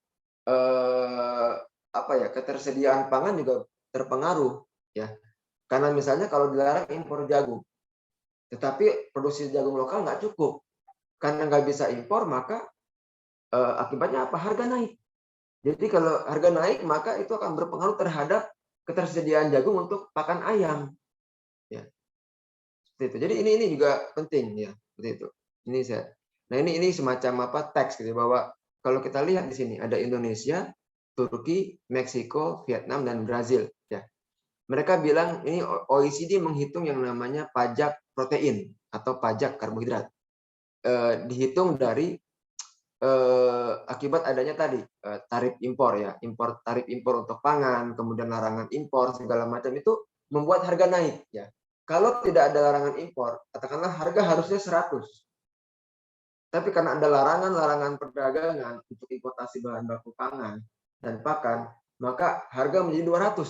ketersediaan pangan juga terpengaruh, ya. Karena misalnya kalau dilarang impor jagung, tetapi produksi jagung lokal nggak cukup, karena nggak bisa impor, maka akibatnya apa? Harga naik. Jadi kalau harga naik, maka itu akan berpengaruh terhadap ketersediaan jagung untuk pakan ayam. Ya. Seperti itu. Jadi ini juga penting ya, seperti itu. Nah, ini semacam teks gitu bahwa kalau kita lihat di sini ada Indonesia, Turki, Meksiko, Vietnam, dan Brazil, ya. Mereka bilang ini OECD menghitung yang namanya pajak protein atau pajak karbohidrat. Dihitung dari akibat adanya tadi tarif impor ya, tarif impor untuk pangan, kemudian larangan impor segala macam itu membuat harga naik ya. Kalau tidak ada larangan impor, katakanlah harga harusnya 100. Tapi karena ada larangan perdagangan untuk importasi bahan baku pangan dan pakan, maka harga menjadi 200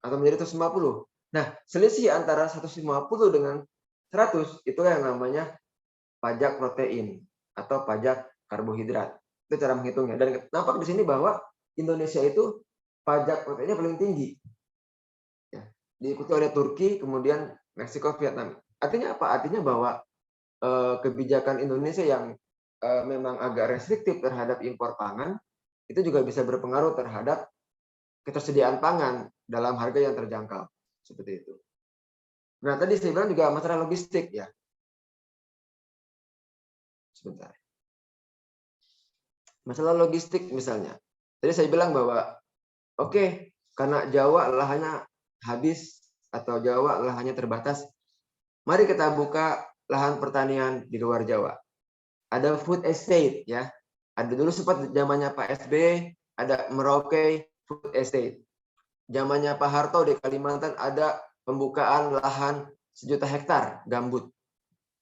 atau menjadi 150. Nah, selisih antara 150 dengan 100 itu yang namanya pajak protein atau pajak karbohidrat. Itu cara menghitungnya. Dan nampak di sini bahwa Indonesia itu pajak proteinnya paling tinggi. Ya. Diikuti oleh Turki, kemudian Meksiko, Vietnam. Artinya apa? Artinya bahwa kebijakan Indonesia yang memang agak restriktif terhadap impor pangan, itu juga bisa berpengaruh terhadap ketersediaan pangan dalam harga yang terjangkau. Seperti itu. Nah, tadi saya bilang juga masalah logistik ya. Sebentar. Masalah logistik misalnya. Tadi saya bilang bahwa oke, karena Jawa lahannya habis atau Jawa lahannya terbatas, mari kita buka lahan pertanian di luar Jawa. Ada food estate ya. Ada dulu sempat zamannya Pak SBY ada Merauke food estate. Zamannya Pak Harto di Kalimantan ada pembukaan lahan 1 juta hektar gambut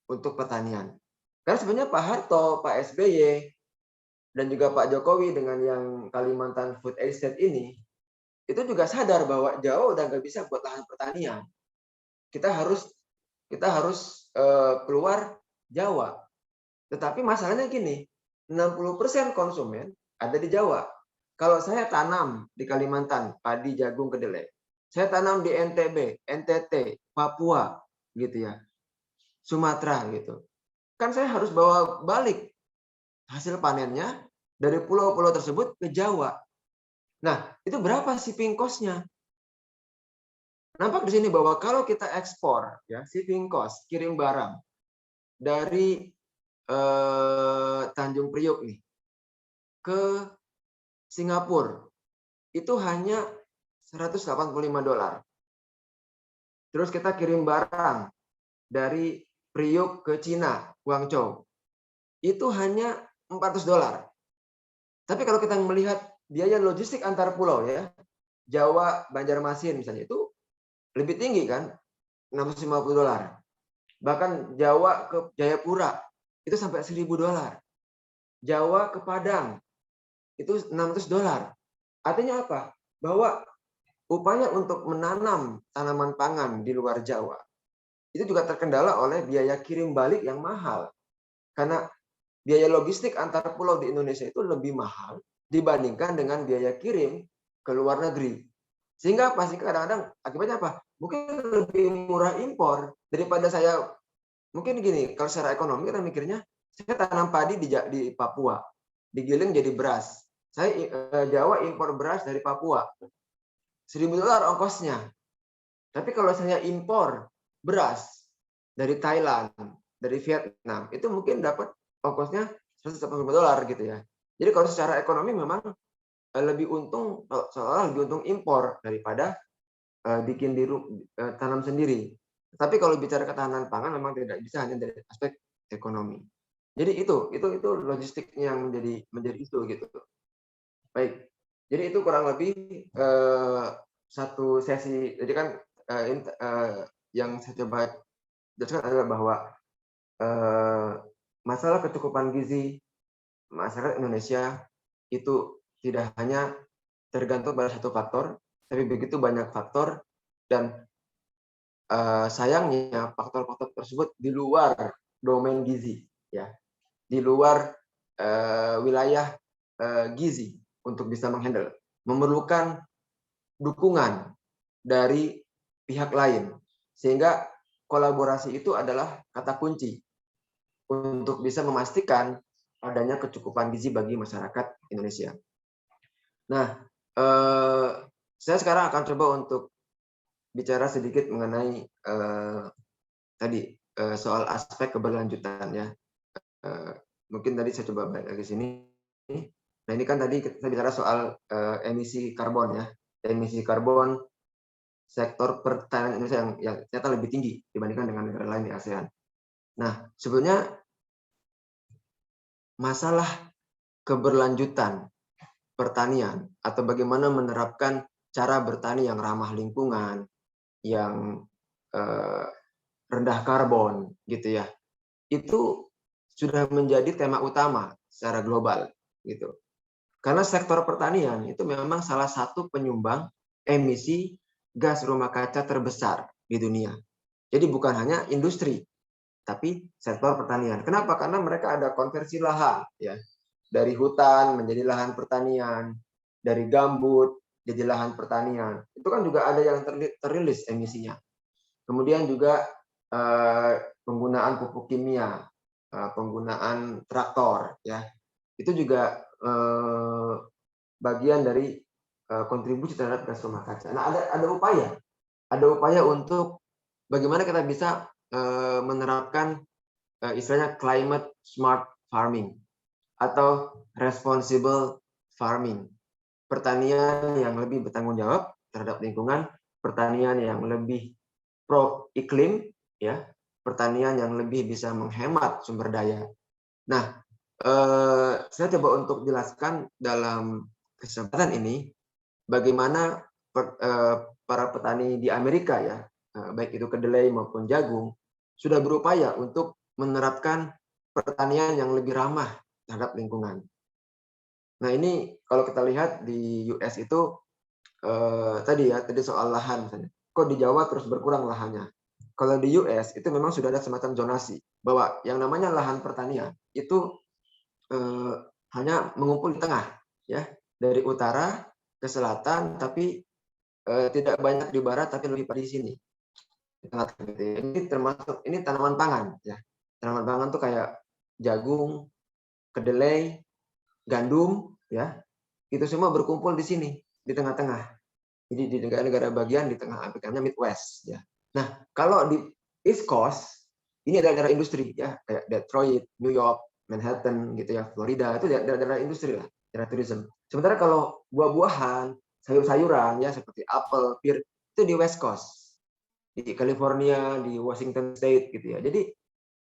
untuk pertanian. Karena sebenarnya Pak Harto, Pak SBY, dan juga Pak Jokowi dengan yang Kalimantan Food Estate ini, itu juga sadar bahwa Jawa udah nggak bisa buat lahan pertanian. Kita harus keluar Jawa. Tetapi masalahnya gini, 60% konsumen ada di Jawa. Kalau saya tanam di Kalimantan, padi, jagung, kedelai, saya tanam di NTB, NTT, Papua, gitu ya, Sumatera, gitu. Kan saya harus bawa balik hasil panennya dari pulau-pulau tersebut ke Jawa. Nah, itu berapa shipping cost-nya? Nampak di sini bahwa kalau kita ekspor, ya, shipping cost, kirim barang dari Tanjung Priok nih ke Singapura itu hanya $185. Terus kita kirim barang dari Priok ke Cina, Guangzhou, itu hanya $400. Tapi kalau kita melihat biaya logistik antar pulau ya, Jawa, Banjarmasin misalnya itu lebih tinggi kan, $650. Bahkan Jawa ke Jayapura itu sampai $1.000. Jawa ke Padang itu $600. Artinya apa? Bahwa upaya untuk menanam tanaman pangan di luar Jawa itu juga terkendala oleh biaya kirim balik yang mahal. Karena biaya logistik antar pulau di Indonesia itu lebih mahal dibandingkan dengan biaya kirim ke luar negeri. Sehingga pasti kadang-kadang akibatnya apa? Mungkin lebih murah impor daripada saya. Mungkin gini, kalau secara ekonomi kita mikirnya, saya tanam padi di Papua, digiling jadi beras. Saya Jawa impor beras dari Papua, $1.000 ongkosnya. Tapi kalau saya impor beras dari Thailand, dari Vietnam, itu mungkin dapat ongkosnya $180 gitu ya. Jadi kalau secara ekonomi memang lebih untung, seolah lebih untung impor daripada bikin tanam sendiri. Tapi kalau bicara ketahanan pangan memang tidak bisa hanya dari aspek ekonomi. Jadi itu logistiknya yang menjadi isu gitu. Baik. Jadi itu kurang lebih satu sesi. Jadi kan yang saya coba jelaskan adalah bahwa masalah kecukupan gizi masyarakat Indonesia itu tidak hanya tergantung pada satu faktor, tapi begitu banyak faktor dan sayangnya faktor-faktor tersebut di luar domain gizi, ya, di luar wilayah gizi untuk bisa menghandle, memerlukan dukungan dari pihak lain, sehingga kolaborasi itu adalah kata kunci untuk bisa memastikan adanya kecukupan gizi bagi masyarakat Indonesia. Nah, saya sekarang akan coba untuk bicara sedikit mengenai tadi soal aspek keberlanjutan ya. Mungkin tadi saya coba balik lagi sini. Nah ini kan tadi kita bicara soal emisi karbon ya. Emisi karbon sektor pertanian Indonesia yang ternyata lebih tinggi dibandingkan dengan negara lain di ASEAN. Nah sebenarnya masalah keberlanjutan pertanian atau bagaimana menerapkan cara bertani yang ramah lingkungan, yang rendah karbon gitu ya, itu sudah menjadi tema utama secara global gitu. Karena sektor pertanian itu memang salah satu penyumbang emisi gas rumah kaca terbesar di dunia. Jadi bukan hanya industri, tapi sektor pertanian. Kenapa? Karena mereka ada konversi lahan ya, dari hutan menjadi lahan pertanian, dari gambut jadi lahan pertanian. Itu kan juga ada yang terilis emisinya. Kemudian juga penggunaan pupuk kimia, penggunaan traktor, ya itu juga bagian dari kontribusi terhadap gas rumah kaca. Nah ada upaya untuk bagaimana kita bisa menerapkan istilahnya climate smart farming atau responsible farming, pertanian yang lebih bertanggung jawab terhadap lingkungan, pertanian yang lebih pro iklim, ya, pertanian yang lebih bisa menghemat sumber daya. Nah, saya coba untuk jelaskan dalam kesempatan ini bagaimana para petani di Amerika ya, baik itu kedelai maupun jagung, sudah berupaya untuk menerapkan pertanian yang lebih ramah terhadap lingkungan. Nah ini kalau kita lihat di US itu tadi soal lahan misalnya. Kok di Jawa terus berkurang lahannya? kalau di US itu memang sudah ada semacam zonasi bahwa yang namanya lahan pertanian itu hanya mengumpul di tengah, ya, dari utara ke selatan, tapi tidak banyak di barat, tapi lebih pada di sini. Di tengah gitu ya. Ini termasuk ini tanaman pangan, ya. Tanaman pangan tuh kayak jagung, kedelai, gandum, ya. Itu semua berkumpul di sini, di tengah-tengah. Jadi di negara-negara bagian di tengah Amerika, Midwest, ya. Nah, kalau di East Coast ini adalah daerah industri, ya, kayak Detroit, New York, Manhattan, gitu ya, Florida, itu daerah industri lah, daerah tourism. Sementara kalau buah-buahan, sayur-sayuran, ya, seperti apel, pear, itu di West Coast, di California, di Washington State, gitu ya. Jadi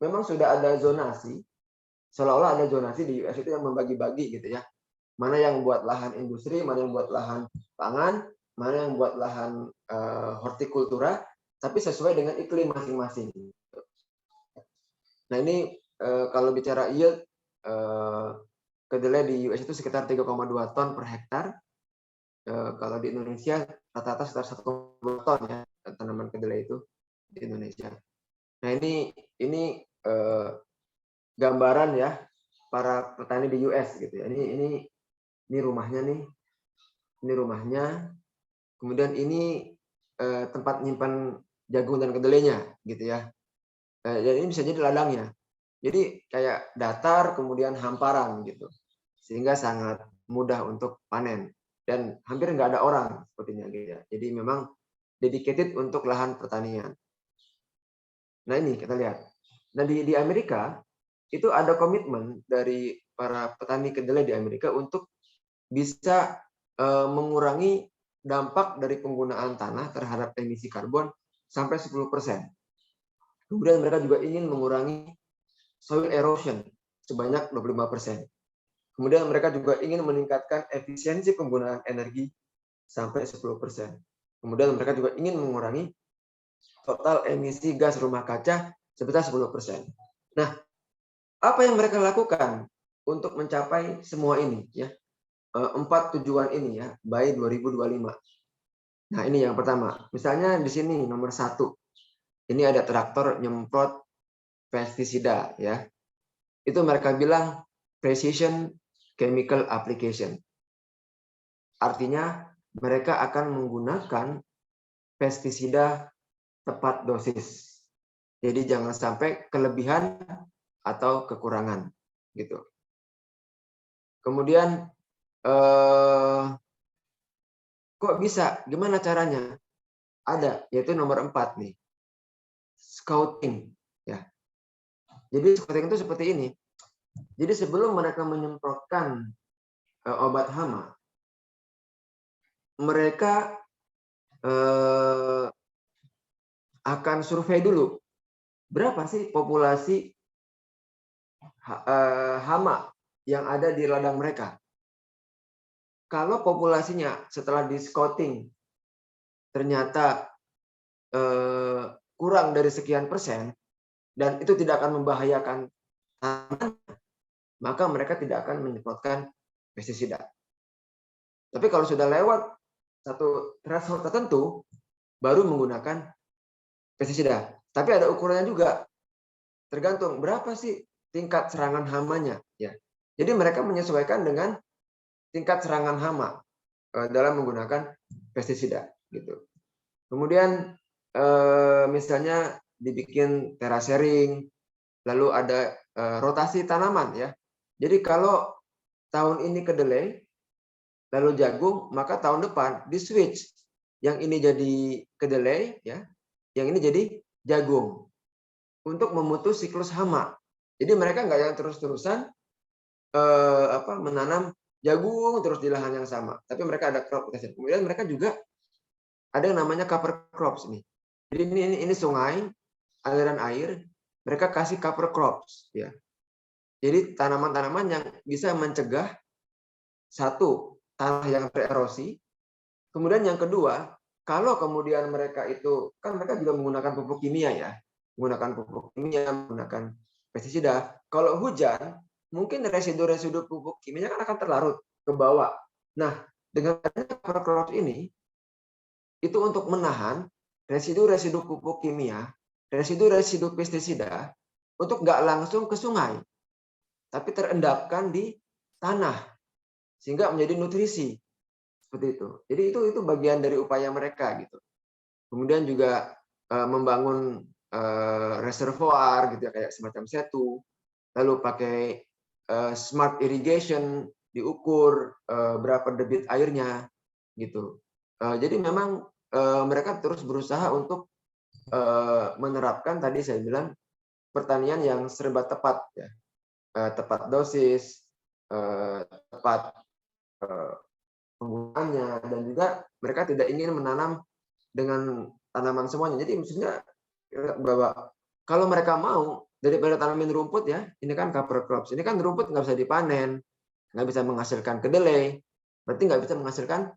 memang sudah ada zonasi, seolah-olah ada zonasi di US itu yang membagi-bagi, gitu ya. Mana yang buat lahan industri, mana yang buat lahan pangan, mana yang buat lahan hortikultura, tapi sesuai dengan iklim masing-masing. Nah ini kalau bicara yield, kedelai di US itu sekitar 3,2 ton per hektar. Kalau di Indonesia rata-rata sekitar 1,2 ton ya tanaman kedelai itu di Indonesia. Nah ini gambaran ya para petani di US gitu ya. Ini rumahnya nih. Ini rumahnya. Kemudian ini tempat nyimpan jagung dan kedelainya gitu ya. Dan ini bisa jadi ladangnya. Jadi kayak datar kemudian hamparan gitu. Sehingga sangat mudah untuk panen dan hampir nggak ada orang sepertinya gitu ya. Jadi memang dedicated untuk lahan pertanian. Nah, ini kita lihat. Nah, di Amerika itu ada komitmen dari para petani kedelai di Amerika untuk bisa mengurangi dampak dari penggunaan tanah terhadap emisi karbon sampai 10%. Kemudian mereka juga ingin mengurangi soil erosion sebanyak 25%. Kemudian mereka juga ingin meningkatkan efisiensi penggunaan energi sampai 10%. Kemudian mereka juga ingin mengurangi total emisi gas rumah kaca sebesar 10%. Nah, apa yang mereka lakukan untuk mencapai semua ini ya? 4 tujuan ini ya, by 2025. Nah, ini yang pertama. Misalnya di sini nomor 1. Ini ada traktor nyemprot pestisida ya. Itu mereka bilang precision chemical application. Artinya mereka akan menggunakan pestisida tepat dosis. Jadi jangan sampai kelebihan atau kekurangan gitu. Kemudian kok bisa? Gimana caranya? Ada, yaitu nomor 4 nih. Scouting ya. Jadi scouting itu seperti ini. Jadi sebelum mereka menyemprotkan obat hama, mereka akan survei dulu berapa sih populasi hama yang ada di ladang mereka. Kalau populasinya setelah di scouting ternyata kurang dari sekian persen dan itu tidak akan membahayakan tanaman, maka mereka tidak akan menyemprotkan pestisida. Tapi kalau sudah lewat satu threshold tertentu, baru menggunakan pestisida. Tapi ada ukurannya juga. Tergantung berapa sih tingkat serangan hamanya. Ya. Jadi mereka menyesuaikan dengan tingkat serangan hama dalam menggunakan pestisida. Gitu. Kemudian misalnya dibikin terasering, lalu ada rotasi tanaman ya. Jadi kalau tahun ini kedelai, lalu jagung, maka tahun depan di switch. Yang ini jadi kedelai ya, yang ini jadi jagung. Untuk memutus siklus hama. Jadi mereka nggak yang terus-terusan menanam jagung terus di lahan yang sama. Tapi mereka ada crop rotation. Kemudian mereka juga ada yang namanya cover crops nih. Jadi ini sungai, aliran air, mereka kasih cover crops ya. Jadi tanaman-tanaman yang bisa mencegah satu tanah yang tererosi. Kemudian yang kedua, kalau kemudian mereka itu kan mereka juga menggunakan pupuk kimia ya, menggunakan pestisida. Kalau hujan, mungkin residu-residu pupuk kimia kan akan terlarut ke bawah. Nah, dengan cover crops ini itu untuk menahan residu-residu pupuk kimia residu-residu pestisida untuk nggak langsung ke sungai, tapi terendapkan di tanah sehingga menjadi nutrisi seperti itu. Jadi itu bagian dari upaya mereka gitu. Kemudian juga membangun reservoir gitu ya, kayak semacam setu, lalu pakai smart irrigation, diukur berapa debit airnya gitu. Jadi memang mereka terus berusaha untuk menerapkan tadi saya bilang pertanian yang serba tepat ya, tepat dosis, tepat penggunaannya, dan juga mereka tidak ingin menanam dengan tanaman semuanya. Jadi maksudnya bahwa kalau mereka mau daripada tanamin rumput ya, ini kan cover crops, ini kan rumput nggak bisa dipanen, nggak bisa menghasilkan kedelai, berarti nggak bisa menghasilkan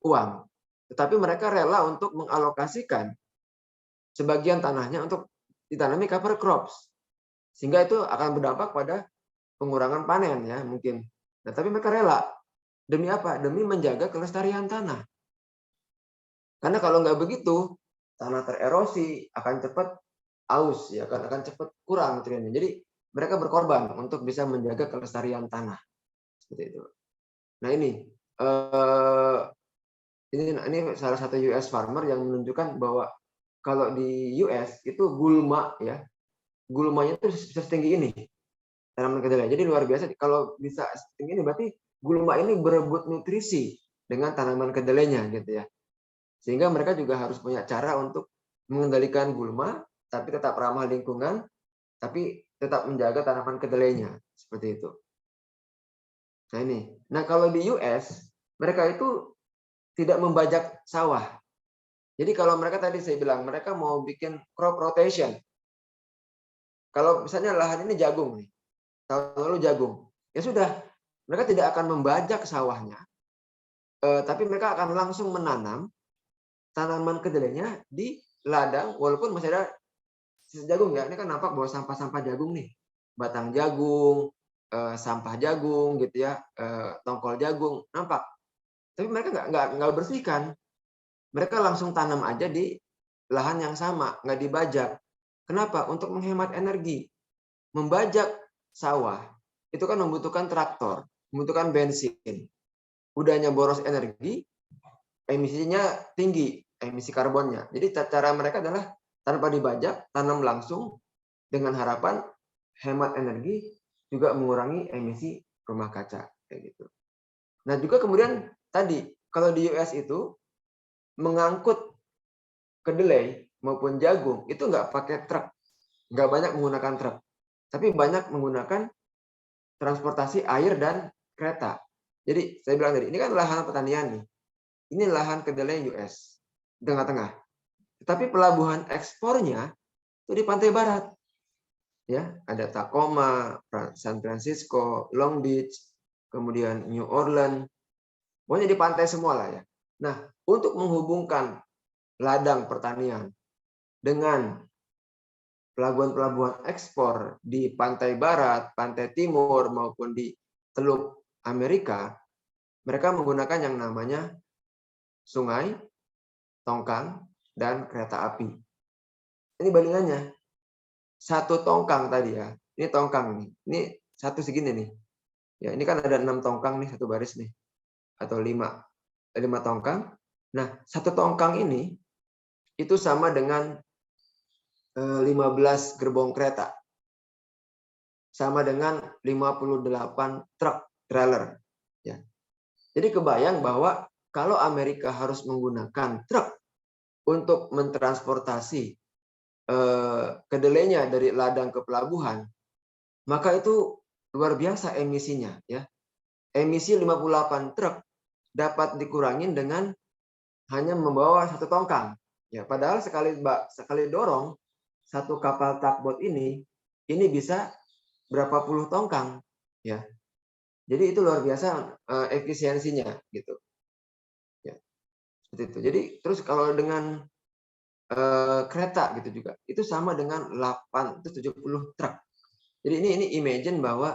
uang. Tetapi mereka rela untuk mengalokasikan sebagian tanahnya untuk ditanami cover crops, sehingga itu akan berdampak pada pengurangan panen ya mungkin. Nah, tapi mereka rela demi apa? Demi menjaga kelestarian tanah. Karena kalau nggak begitu, tanah tererosi, akan cepat aus, ya akan cepat kurang nutriennya. Jadi mereka berkorban untuk bisa menjaga kelestarian tanah seperti itu. Nah ini salah satu US farmer yang menunjukkan bahwa kalau di US itu gulma ya, gulmanya itu bisa setinggi ini tanaman kedelai. Jadi luar biasa. Kalau bisa setinggi ini berarti gulma ini berebut nutrisi dengan tanaman kedelainya gitu ya. Sehingga mereka juga harus punya cara untuk mengendalikan gulma, tapi tetap ramah lingkungan, tapi tetap menjaga tanaman kedelainya. Seperti itu. Nah ini. Nah kalau di US, mereka itu tidak membajak sawah. Jadi kalau mereka tadi saya bilang, mereka mau bikin crop rotation. Kalau misalnya lahan ini jagung nih, tahun lalu jagung. Ya sudah, mereka tidak akan membajak sawahnya, tapi mereka akan langsung menanam tanaman kedelainya di ladang, walaupun masih ada sisa jagung ya. Ini kan nampak bahwa sampah-sampah jagung nih, batang jagung, sampah jagung gitu ya, tongkol jagung nampak. Tapi mereka nggak bersihkan. Mereka langsung tanam aja di lahan yang sama, nggak dibajak. Kenapa? Untuk menghemat energi. Membajak sawah itu kan membutuhkan traktor, membutuhkan bensin. Udahnya boros energi, emisinya tinggi, emisi karbonnya. Jadi cara mereka adalah tanpa dibajak, tanam langsung dengan harapan hemat energi, juga mengurangi emisi rumah kaca kayak gitu. Nah, juga kemudian tadi kalau di US itu mengangkut kedelai maupun jagung itu nggak pakai truk, nggak banyak menggunakan truk, tapi banyak menggunakan transportasi air dan kereta. Jadi saya bilang tadi, ini kan lahan pertanian nih. Ini lahan kedelai US, tengah-tengah. Tetapi pelabuhan ekspornya itu di pantai barat. Ya, ada Tacoma, San Francisco, Long Beach, kemudian New Orleans. Pokoknya di pantai semua lah ya. Nah, untuk menghubungkan ladang pertanian dengan pelabuhan-pelabuhan ekspor di pantai barat, pantai timur, maupun di Teluk Amerika, mereka menggunakan yang namanya sungai, tongkang, dan kereta api. Ini bandingannya. Satu tongkang tadi ya. Ini tongkang nih. Ini satu segini nih. Ya, ini kan ada 6 tongkang nih, satu baris nih. Atau 5 tongkang. Nah, satu tongkang ini itu sama dengan 15 gerbong kereta. Sama dengan 58 truk trailer. Ya. Jadi kebayang bahwa kalau Amerika harus menggunakan truk untuk mentransportasi kedelainya dari ladang ke pelabuhan, maka itu luar biasa emisinya. Ya. Emisi 58 truk dapat dikurangin dengan hanya membawa satu tongkang. Ya, padahal sekali dorong satu kapal tugboat ini bisa berapa puluh tongkang. Ya. Jadi itu luar biasa efisiensinya gitu. Ya. Seperti itu. Jadi terus kalau dengan kereta gitu juga, itu sama dengan 870 truk. Jadi ini imagine bahwa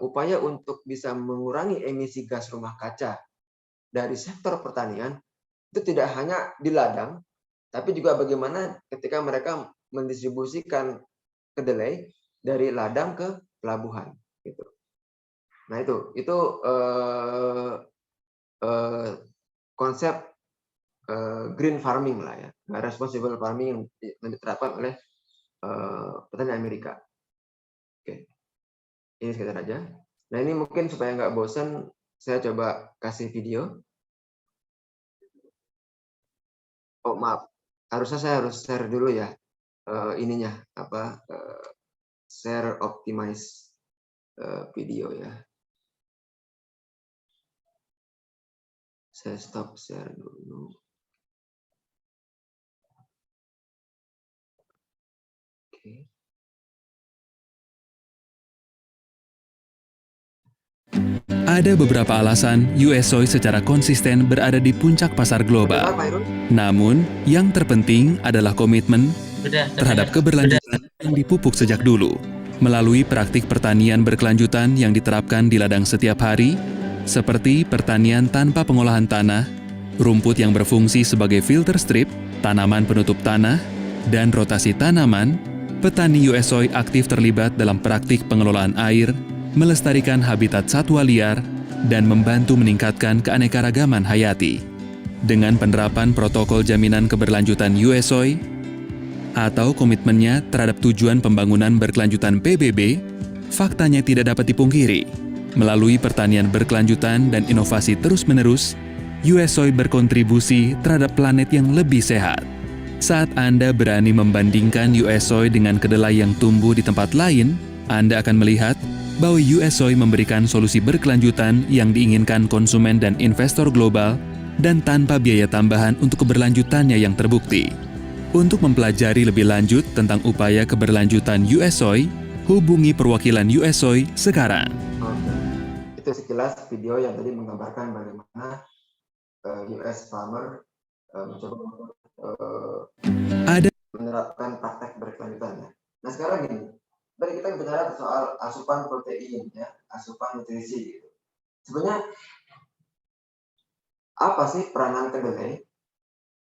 upaya untuk bisa mengurangi emisi gas rumah kaca dari sektor pertanian itu tidak hanya di ladang, tapi juga bagaimana ketika mereka mendistribusikan kedelai dari ladang ke pelabuhan gitu. Nah itu konsep green farming lah ya, responsible farming yang diterapkan oleh petani Amerika. Oke, ini sekitar aja. Nah ini mungkin supaya nggak bosan, saya coba kasih video. Oh maaf, harusnya saya harus share dulu ya ininya share optimize video ya. Saya stop share dulu. Oke. Ada beberapa alasan US Soy secara konsisten berada di puncak pasar global. Namun, yang terpenting adalah komitmen terhadap keberlanjutan yang dipupuk sejak dulu. Melalui praktik pertanian berkelanjutan yang diterapkan di ladang setiap hari, seperti pertanian tanpa pengolahan tanah, rumput yang berfungsi sebagai filter strip, tanaman penutup tanah, dan rotasi tanaman, petani US Soy aktif terlibat dalam praktik pengelolaan air, melestarikan habitat satwa liar, dan membantu meningkatkan keanekaragaman hayati. Dengan penerapan protokol jaminan keberlanjutan US Soy, atau komitmennya terhadap tujuan pembangunan berkelanjutan PBB, faktanya tidak dapat dipungkiri. Melalui pertanian berkelanjutan dan inovasi terus-menerus, US Soy berkontribusi terhadap planet yang lebih sehat. Saat Anda berani membandingkan US Soy dengan kedelai yang tumbuh di tempat lain, Anda akan melihat bahwa US Soy memberikan solusi berkelanjutan yang diinginkan konsumen dan investor global dan tanpa biaya tambahan untuk keberlanjutannya yang terbukti. Untuk mempelajari lebih lanjut tentang upaya keberlanjutan US Soy, hubungi perwakilan US Soy sekarang. Itu sekilas video yang tadi menggambarkan bagaimana US farmer mencoba menerapkan praktek berkelanjutan. Nah sekarang gini, tadi kita bicara soal asupan protein, ya, asupan nutrisi. Gitu. Sebenarnya apa sih peranan kedelai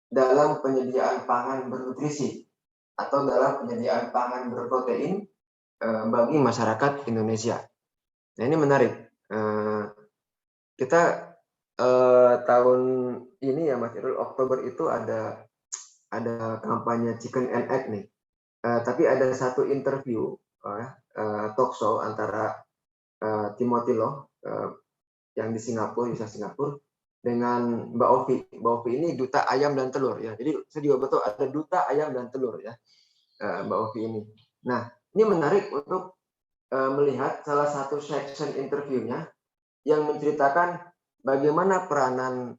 dalam penyediaan pangan bernutrisi atau dalam penyediaan pangan berprotein bagi masyarakat Indonesia? Nah ini menarik. Kita tahun ini ya Mas Irul, Oktober itu ada kampanye Chicken and Egg nih. Tapi ada satu interview talk show antara Timothy Loh yang di Singapura, dengan Mbak Ovi. Mbak Ovi ini duta ayam dan telur ya. Jadi saya juga betul ada duta ayam dan telur ya, Mbak Ovi ini. Nah ini menarik untuk melihat salah satu section interviewnya yang menceritakan bagaimana peranan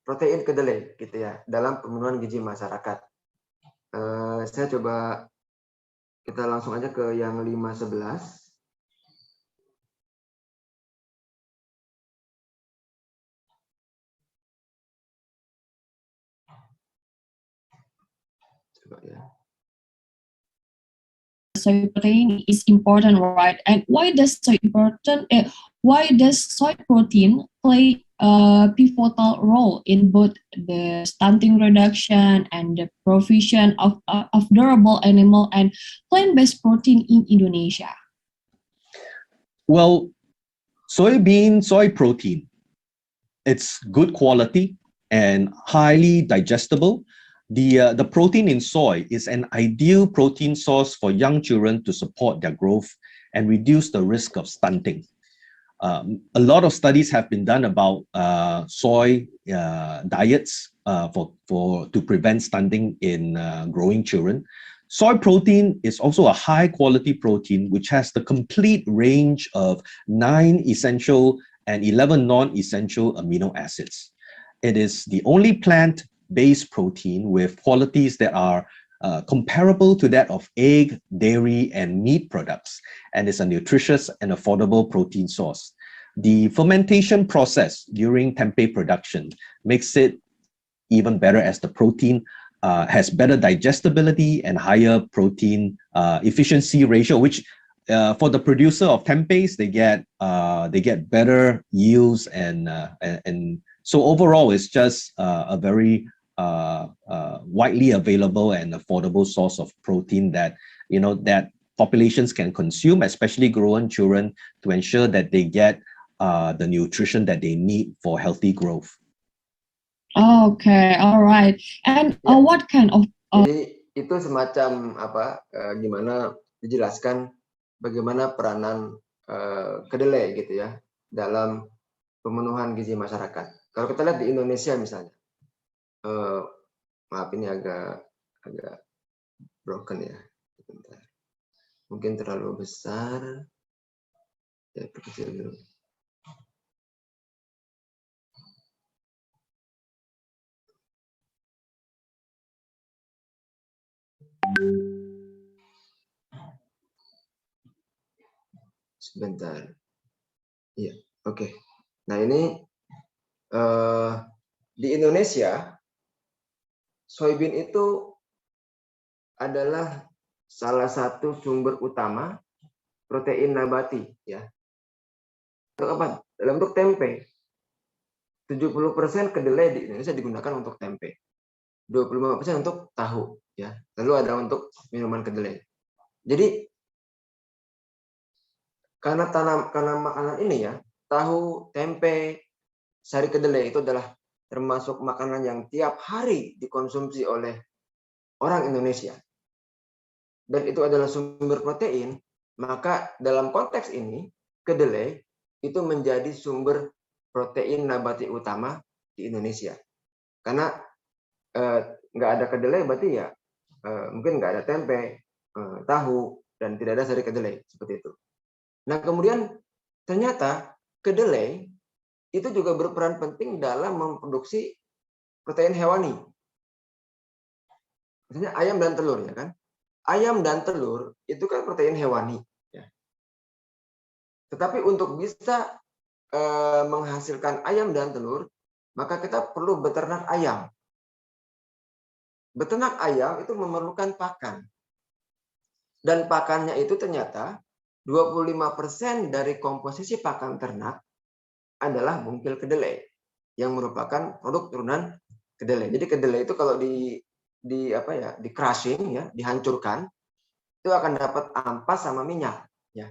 protein kedelai gitu ya dalam pemenuhan gizi masyarakat. Saya coba kita langsung aja ke yang 5.11. Coba ya. Soy protein is important, right? And why does soy protein play a pivotal role in both the stunting reduction and the provision of durable animal and plant-based protein in Indonesia? Well, soy protein, it's good quality and highly digestible. The protein in soy is an ideal protein source for young children to support their growth and reduce the risk of stunting. A lot of studies have been done about soy diets to prevent stunting in growing children. Soy protein is also a high quality protein which has the complete range of 9 essential and 11 non-essential amino acids. It is the only plant-based protein with qualities that are comparable to that of egg, dairy, and meat products, and is a nutritious and affordable protein source. The fermentation process during tempeh production makes it even better as the protein has better digestibility and higher protein efficiency ratio, which for the producer of tempehs, they get better yields and so overall it's just a very widely available and affordable source of protein that that populations can consume, especially growing children, to ensure that they get the nutrition that they need for healthy growth. Okay, all right. And what kind of Jadi itu semacam gimana dijelaskan bagaimana peranan kedelai gitu ya dalam pemenuhan gizi masyarakat. Kalau kita lihat di Indonesia misalnya, maaf ini agak broken ya, bentar. Mungkin terlalu besar, ya perkecil dulu. Sebentar. Iya, oke. Nah ini di Indonesia soybean itu adalah salah satu sumber utama protein nabati ya. Untuk apa? Dalam bentuk tempe. 70% kedelai di Indonesia digunakan untuk tempe. 25% untuk tahu ya. Lalu ada untuk minuman kedelai. Jadi karena makanan ini ya, tahu, tempe, sari kedelai itu adalah termasuk makanan yang tiap hari dikonsumsi oleh orang Indonesia. Dan itu adalah sumber protein, maka dalam konteks ini kedelai itu menjadi sumber protein nabati utama di Indonesia. Karena nggak ada kedelai berarti ya mungkin nggak ada tempe, tahu, dan tidak ada sari kedelai seperti itu. Nah kemudian ternyata kedelai itu juga berperan penting dalam memproduksi protein hewani. Misalnya ayam dan telur ya kan. Ayam dan telur itu kan protein hewani. Ya. Tetapi untuk bisa menghasilkan ayam dan telur, maka kita perlu beternak ayam. Beternak ayam itu memerlukan pakan. Dan pakannya itu ternyata 25% dari komposisi pakan ternak adalah bungkil kedelai yang merupakan produk turunan kedelai. Jadi kedelai itu kalau di crushing ya, dihancurkan, itu akan dapat ampas sama minyak ya.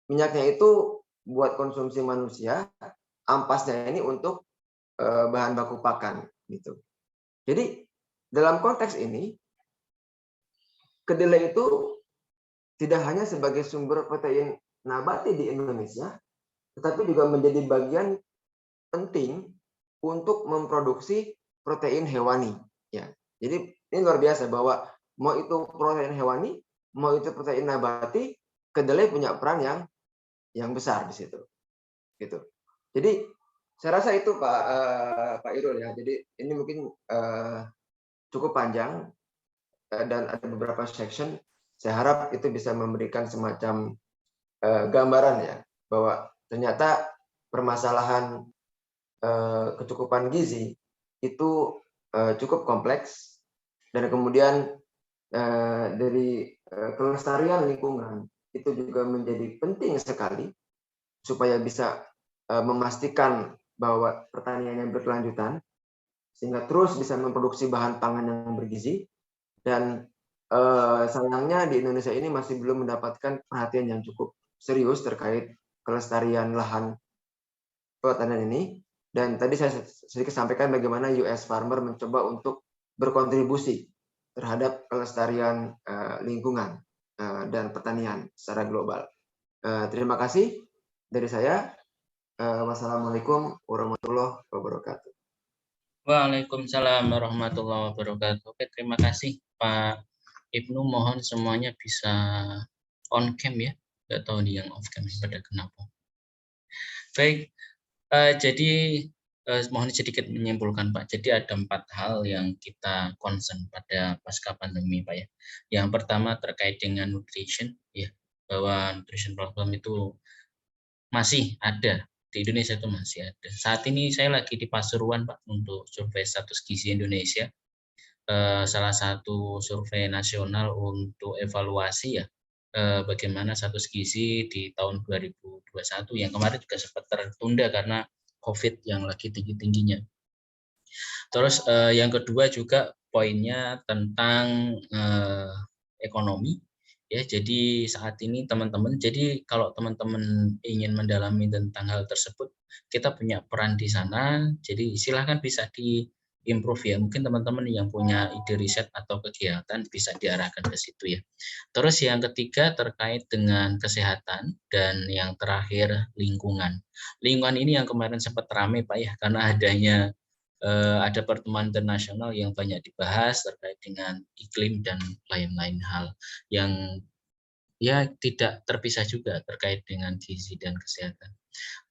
Minyaknya itu buat konsumsi manusia, ampasnya ini untuk bahan baku pakan gitu. Jadi dalam konteks ini kedelai itu tidak hanya sebagai sumber protein nabati di Indonesia, tetapi juga menjadi bagian penting untuk memproduksi protein hewani. Ya, jadi ini luar biasa bahwa mau itu protein hewani, mau itu protein nabati, kedelai punya peran yang besar di situ. Gitu. Jadi saya rasa itu Pak Irul ya. Jadi ini mungkin cukup panjang dan ada beberapa section. Saya harap itu bisa memberikan semacam gambaran ya bahwa ternyata permasalahan kecukupan gizi itu cukup kompleks dan kemudian dari kelestarian lingkungan itu juga menjadi penting sekali supaya bisa memastikan bahwa pertanian yang berkelanjutan sehingga terus bisa memproduksi bahan pangan yang bergizi dan sayangnya di Indonesia ini masih belum mendapatkan perhatian yang cukup serius terkait kelestarian lahan pertanian ini. Dan tadi saya sedikit sampaikan bagaimana US Farmer mencoba untuk berkontribusi terhadap kelestarian lingkungan dan pertanian secara global. Terima kasih dari saya. Wassalamualaikum warahmatullahi wabarakatuh. Waalaikumsalam warahmatullahi wabarakatuh. Oke, terima kasih Pak Ibnu, mohon semuanya bisa on cam ya. Nggak tahu nih yang off cam pada kenapa. Baik, jadi mohon sedikit menyimpulkan Pak. Jadi ada 4 hal yang kita concern pada pasca pandemi Pak ya. Yang pertama terkait dengan nutrition ya, bahwa nutrition problem itu masih ada. Di Indonesia itu masih ada. Saat ini saya lagi di Pasuruan Pak untuk survei status gizi Indonesia. Salah satu survei nasional untuk evaluasi ya bagaimana status gizi di tahun 2021 yang kemarin juga sempat tertunda karena COVID yang lagi tinggi-tingginya. Terus yang kedua juga poinnya tentang ekonomi. Ya, jadi saat ini teman-teman, jadi kalau teman-teman ingin mendalami tentang hal tersebut, kita punya peran di sana. Jadi silahkan bisa di-improve ya. Mungkin teman-teman yang punya ide riset atau kegiatan bisa diarahkan ke situ ya. Terus yang ketiga terkait dengan kesehatan, dan yang terakhir lingkungan. Lingkungan ini yang kemarin sempat ramai Pak ya, karena adanya ada pertemuan internasional yang banyak dibahas terkait dengan iklim dan lain-lain hal yang ya tidak terpisah juga terkait dengan gizi dan kesehatan.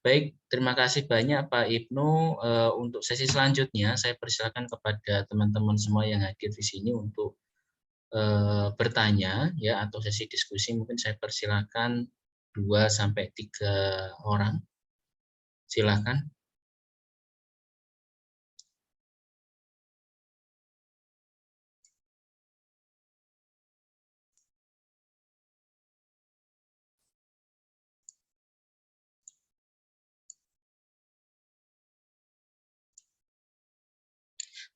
Baik, terima kasih banyak Pak Ibnu. Untuk sesi selanjutnya saya persilakan kepada teman-teman semua yang hadir di sini untuk bertanya ya, atau sesi diskusi. Mungkin saya persilakan 2 sampai 3 orang. Silakan.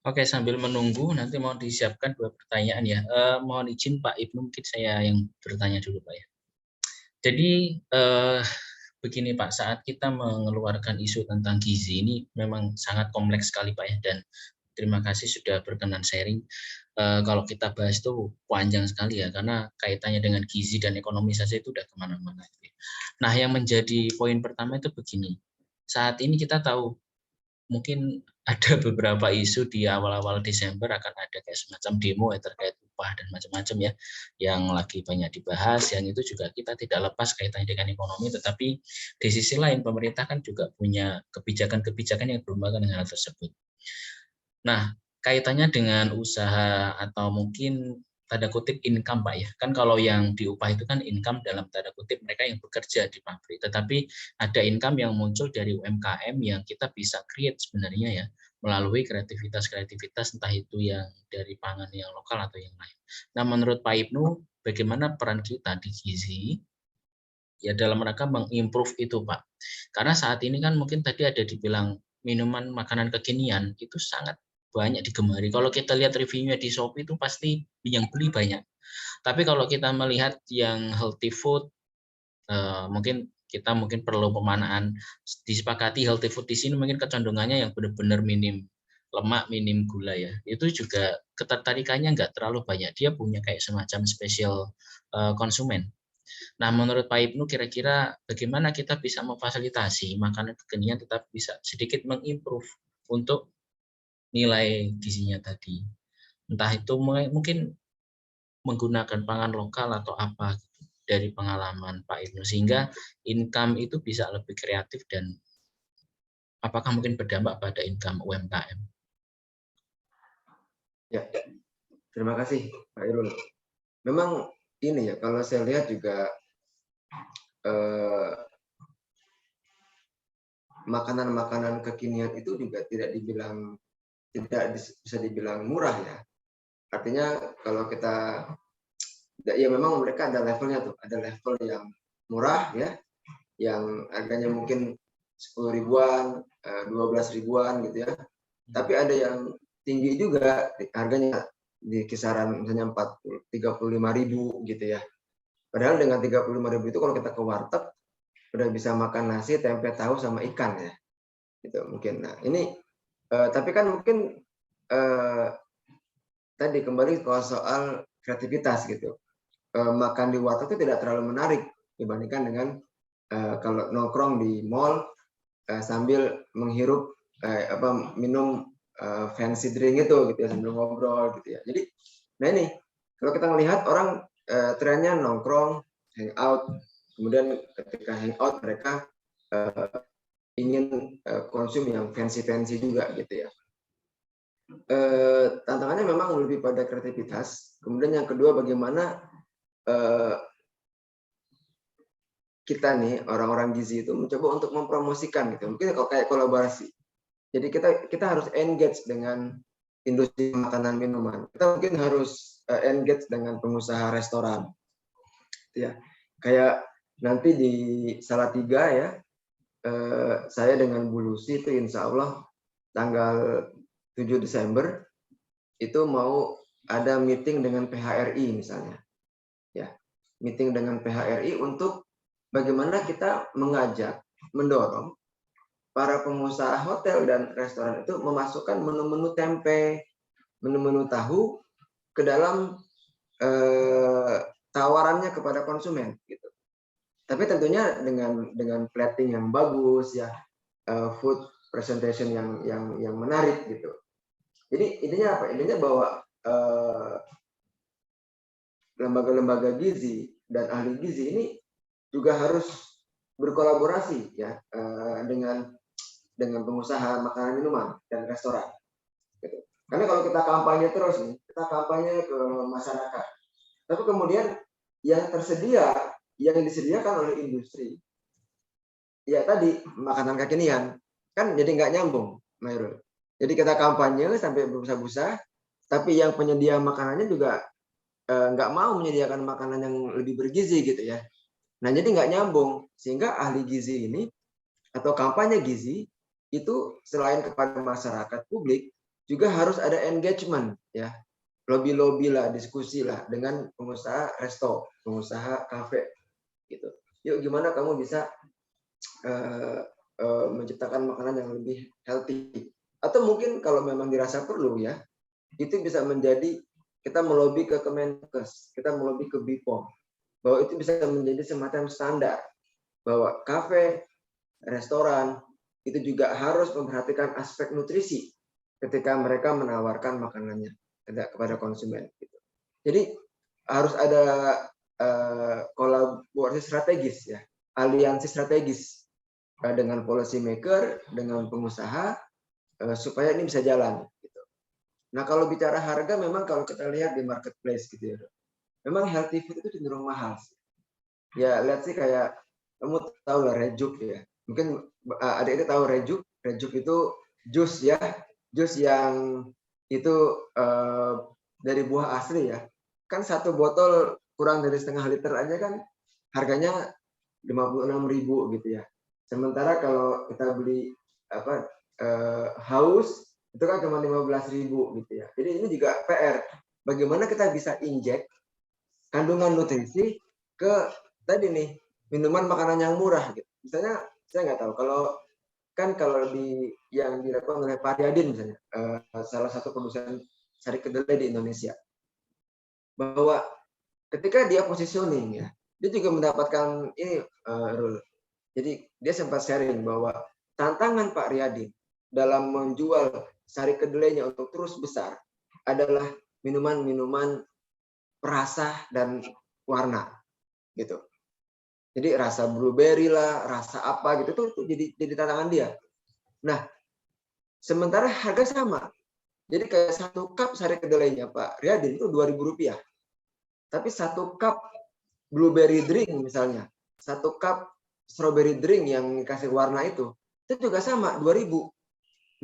Oke, sambil menunggu nanti mau disiapkan 2 pertanyaan ya. Mohon izin Pak Ibnu, mungkin saya yang bertanya dulu Pak ya. Jadi begini Pak, saat kita mengeluarkan isu tentang gizi ini memang sangat kompleks sekali Pak ya, dan terima kasih sudah berkenan sharing. Kalau kita bahas itu panjang sekali ya, karena kaitannya dengan gizi dan ekonomi saja itu udah kemana-mana. Nah, yang menjadi poin pertama itu begini, saat ini kita tahu mungkin ada beberapa isu di awal-awal Desember akan ada kayak semacam demo ya terkait upah dan macam-macam ya, yang lagi banyak dibahas. Yang itu juga kita tidak lepas kaitannya dengan ekonomi, tetapi di sisi lain pemerintah kan juga punya kebijakan-kebijakan yang berhubungan dengan hal tersebut. Nah, kaitannya dengan usaha atau mungkin tanda kutip income Pak ya, kan kalau yang diupah itu kan income dalam tanda kutip mereka yang bekerja di pabrik, tetapi ada income yang muncul dari UMKM yang kita bisa create sebenarnya ya, melalui kreativitas-kreativitas entah itu yang dari pangan yang lokal atau yang lain. Nah, menurut Pak Ibnu, bagaimana peran kita di gizi ya dalam rangka mengimprove itu Pak? Karena saat ini kan mungkin tadi ada dibilang minuman makanan kekinian itu sangat banyak digemari. Kalau kita lihat reviewnya di Shopee itu pasti yang beli banyak. Tapi kalau kita melihat yang healthy food, mungkin kita perlu pemanaan. Disepakati healthy food di sini mungkin kecenderungannya yang benar-benar minim lemak, minim gula ya. Itu juga ketertarikannya nggak terlalu banyak. Dia punya kayak semacam spesial konsumen. Nah, menurut Pak Ibnu kira-kira bagaimana kita bisa memfasilitasi makanan kekinian tetap bisa sedikit mengimprove untuk nilai gizinya tadi. Entah itu mungkin menggunakan pangan lokal atau apa gitu, dari pengalaman Pak Ibnu, sehingga income itu bisa lebih kreatif dan apakah mungkin berdampak pada income UMKM. Ya, terima kasih Pak Irul. Memang ini ya, kalau saya lihat juga makanan-makanan kekinian itu juga tidak bisa dibilang murah ya. Artinya kalau kita ya memang mereka ada levelnya tuh, ada level yang murah ya, yang harganya mungkin 10 ribuan, 12 ribuan gitu ya. Tapi ada yang tinggi juga harganya di kisaran misalnya 35.000 gitu ya. Padahal dengan 35.000 itu kalau kita ke warteg udah bisa makan nasi, tempe tahu sama ikan ya. Gitu mungkin. Nah, ini tapi kan mungkin tadi kembali ke soal kreativitas gitu. Makan di warteg itu tidak terlalu menarik dibandingkan dengan kalau nongkrong di mall sambil menghirup minum fancy drink itu gitu ya, sambil ngobrol gitu ya. Jadi nah ini kalau kita melihat orang trennya nongkrong, hangout, kemudian ketika hangout mereka ingin konsum yang fancy juga gitu ya. Tantangannya memang lebih pada kreativitas. Kemudian yang kedua bagaimana kita nih orang-orang gizi itu mencoba untuk mempromosikan gitu. Mungkin kalau kayak kolaborasi. Jadi kita harus engage dengan industri makanan minuman. Kita mungkin harus engage dengan pengusaha restoran. Ya, kayak nanti di Salatiga ya, saya dengan Bu Lucy itu insya Allah tanggal 7 Desember itu mau ada meeting dengan PHRI misalnya. Ya, meeting dengan PHRI untuk bagaimana kita mengajak, mendorong para pengusaha hotel dan restoran itu memasukkan menu-menu tempe, menu-menu tahu ke dalam tawarannya kepada konsumen gitu. Tapi tentunya dengan plating yang bagus ya, food presentation yang menarik gitu. Jadi intinya apa? Intinya bahwa lembaga-lembaga gizi dan ahli gizi ini juga harus berkolaborasi ya dengan pengusaha makanan minuman dan restoran. Gitu. Karena kalau kita kampanye terus nih, kita kampanye ke masyarakat, tapi kemudian yang disediakan oleh industri, ya tadi makanan kekinian, kan jadi nggak nyambung, Mairul. Jadi kita kampanye sampai berbusa-busa, tapi yang penyedia makanannya juga nggak mau menyediakan makanan yang lebih bergizi gitu ya. Nah jadi nggak nyambung, sehingga ahli gizi ini atau kampanye gizi itu selain kepada masyarakat publik juga harus ada engagement ya, lobby lah, diskusi lah dengan pengusaha resto, pengusaha kafe gitu. Yuk gimana kamu bisa menciptakan makanan yang lebih healthy, atau mungkin kalau memang dirasa perlu ya, itu bisa menjadi kita melobi ke Kemenkes, kita melobi ke BPOM, bahwa itu bisa menjadi semacam standar bahwa kafe, restoran itu juga harus memperhatikan aspek nutrisi ketika mereka menawarkan makanannya kepada konsumen. Gitu. Jadi harus ada kolaborasi strategis ya, aliansi strategis dengan policy maker, dengan pengusaha supaya ini bisa jalan. Gitu. Nah kalau bicara harga, memang kalau kita lihat di marketplace gitu ya, memang healthy food itu cenderung mahal. Ya lihat sih kayak kamu tahu lah Rejuk ya, mungkin adik itu tahu Rejuk. Rejuk itu jus ya, jus yang itu dari buah asli ya. Kan satu botol kurang dari setengah liter aja kan harganya 56.000 gitu ya. Sementara kalau kita beli haus itu kan cuma 15.000 gitu ya. Jadi ini juga PR. Bagaimana kita bisa injek kandungan nutrisi ke tadi nih minuman makanan yang murah gitu. Misalnya saya nggak tahu kalau yang dilakukan oleh Pariadin misalnya, salah satu produsen sari kedelai di Indonesia, bahwa ketika dia positioning ya, dia juga mendapatkan ini rule. Jadi dia sempat sharing bahwa tantangan Pak Riyadin dalam menjual sari kedelainya untuk terus besar adalah minuman-minuman perasa dan warna gitu. Jadi rasa blueberry lah, rasa apa gitu tuh jadi tantangan dia. Nah, sementara harga sama. Jadi kayak satu cup sari kedelainya Pak Riyadin itu Rp2.000. Tapi satu cup blueberry drink misalnya, satu cup strawberry drink yang dikasih warna itu juga sama 2.000.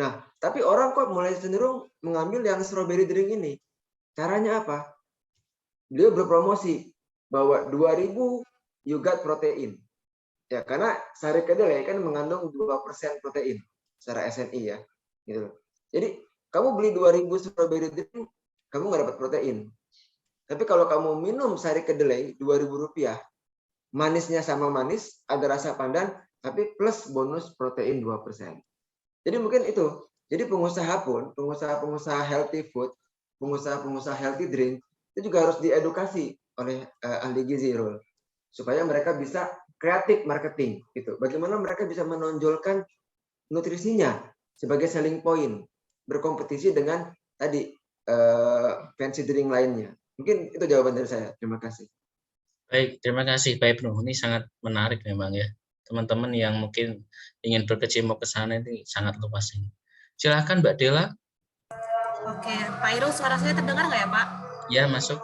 Nah, tapi orang kok mulai cenderung mengambil yang strawberry drink ini. Caranya apa? Beliau berpromosi bahwa 2.000 you got protein. Ya, karena sari kedelai kan mengandung 2% protein secara SNI ya. Gitu. Jadi, kamu beli 2.000 strawberry drink, kamu nggak dapat protein. Tapi kalau kamu minum sari kedelai Rp2.000, manisnya sama manis, ada rasa pandan, tapi plus bonus protein 2%. Jadi mungkin itu. Jadi pengusaha pun, pengusaha healthy food, pengusaha healthy drink, itu juga harus diedukasi oleh ahli gizi, Rul, supaya mereka bisa kreatif marketing gitu. Bagaimana mereka bisa menonjolkan nutrisinya sebagai selling point, berkompetisi dengan tadi fancy drink lainnya. Mungkin itu jawaban dari saya. Terima kasih. Baik, terima kasih Pak Ibnu. Ini sangat menarik memang ya. Teman-teman yang mungkin ingin berkecimpung ke sana ini sangat luas ini. Silahkan Mbak Dela. Oke, Pak Irul, suara saya terdengar nggak ya Pak? Ya, masuk.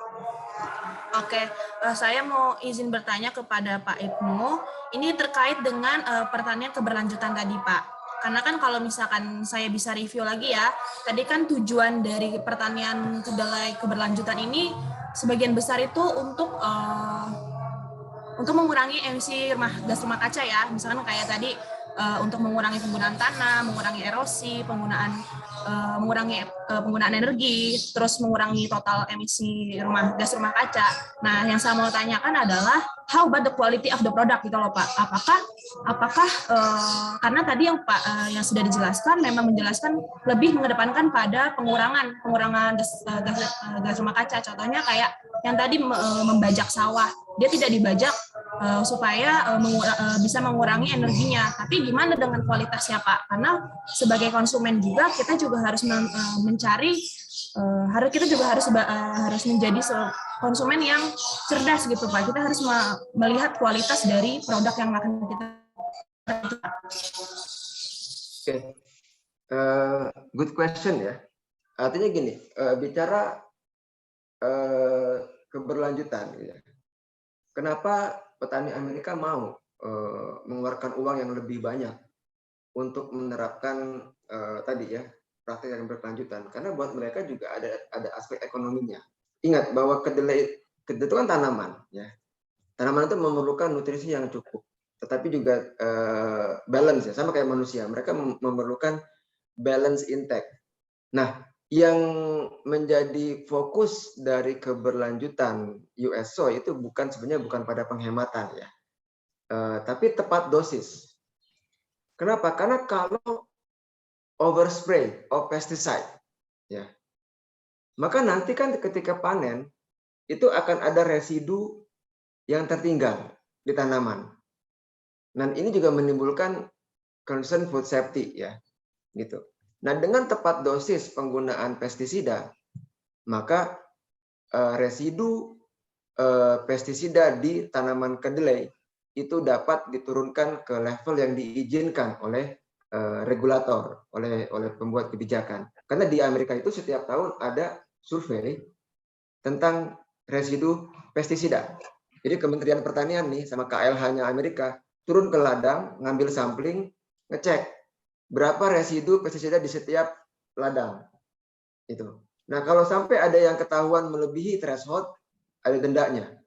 Oke, saya mau izin bertanya kepada Pak Ibnu. Ini terkait dengan pertanian keberlanjutan tadi Pak. Karena kan kalau misalkan saya bisa review lagi ya, tadi kan tujuan dari pertanian kedelai keberlanjutan ini sebagian besar itu untuk mengurangi emisi gas rumah kaca ya. Misalkan kayak tadi untuk mengurangi penggunaan tanah, mengurangi erosi, mengurangi penggunaan energi, terus mengurangi total emisi gas rumah kaca. Nah, yang saya mau tanyakan adalah how about the quality of the product gitu loh Pak. Apakah karena tadi yang Pak yang sudah dijelaskan memang menjelaskan lebih mengedepankan pada pengurangan gas rumah kaca. Contohnya kayak yang tadi membajak sawah, dia tidak dibajak supaya bisa mengurangi energinya. Tapi gimana dengan kualitasnya Pak? Karena sebagai konsumen juga kita juga harus mencari kita juga harus menjadi konsumen yang cerdas gitu Pak. Kita harus melihat kualitas dari produk yang akan kita. Oke, good question ya. Artinya gini, bicara keberlanjutan, ya. Kenapa petani Amerika mau mengeluarkan uang yang lebih banyak untuk menerapkan tadi ya praktik yang berkelanjutan? Karena buat mereka juga ada aspek ekonominya. Ingat bahwa kedelai itu kan tanaman, ya. Tanaman itu memerlukan nutrisi yang cukup, tetapi juga balance ya, sama kayak manusia. Mereka memerlukan balance intake. Nah, yang menjadi fokus dari keberlanjutan US soy itu sebenarnya bukan pada penghematan ya, tapi tepat dosis. Kenapa? Karena kalau overspray of pesticide, ya, maka nanti kan ketika panen itu akan ada residu yang tertinggal di tanaman. Dan ini juga menimbulkan concern food safety ya, gitu. Nah, dengan tepat dosis penggunaan pestisida, maka residu pestisida di tanaman kedelai itu dapat diturunkan ke level yang diizinkan oleh regulator, oleh pembuat kebijakan. Karena di Amerika itu setiap tahun ada survei tentang residu pestisida. Jadi Kementerian Pertanian nih sama KLH-nya Amerika turun ke ladang, ngambil sampling, ngecek berapa residu pestisida di setiap ladang. Itu. Nah, kalau sampai ada yang ketahuan melebihi threshold, ada dendanya.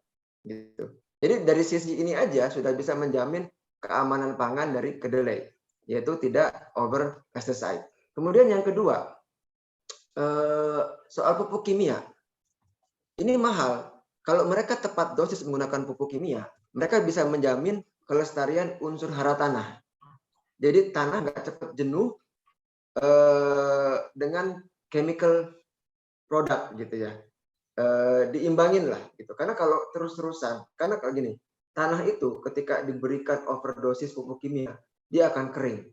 Gitu. Jadi dari sisi ini aja sudah bisa menjamin keamanan pangan dari kedelai, yaitu tidak over pesticide. Kemudian yang kedua, soal pupuk kimia. Ini mahal. Kalau mereka tepat dosis menggunakan pupuk kimia, mereka bisa menjamin kelestarian unsur hara tanah. Jadi tanah nggak cepat jenuh dengan chemical product gitu ya. Diimbangin lah gitu. Karena kalau terus-terusan, karena kayak gini, tanah itu ketika diberikan overdosis pupuk kimia, dia akan kering.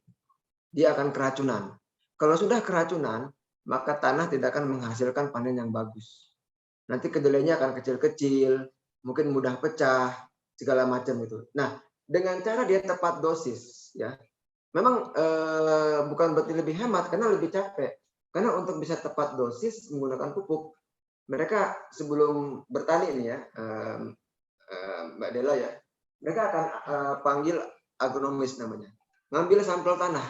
Dia akan keracunan. Kalau sudah keracunan, maka tanah tidak akan menghasilkan panen yang bagus. Nanti kedelainya akan kecil-kecil, mungkin mudah pecah, segala macam itu. Nah, dengan cara dia tepat dosis ya. Memang bukan berarti lebih hemat karena lebih capek. Karena untuk bisa tepat dosis menggunakan pupuk, mereka sebelum bertani ini ya, Mbak Dela ya, mereka akan panggil agronomis namanya. Ngambil sampel tanah,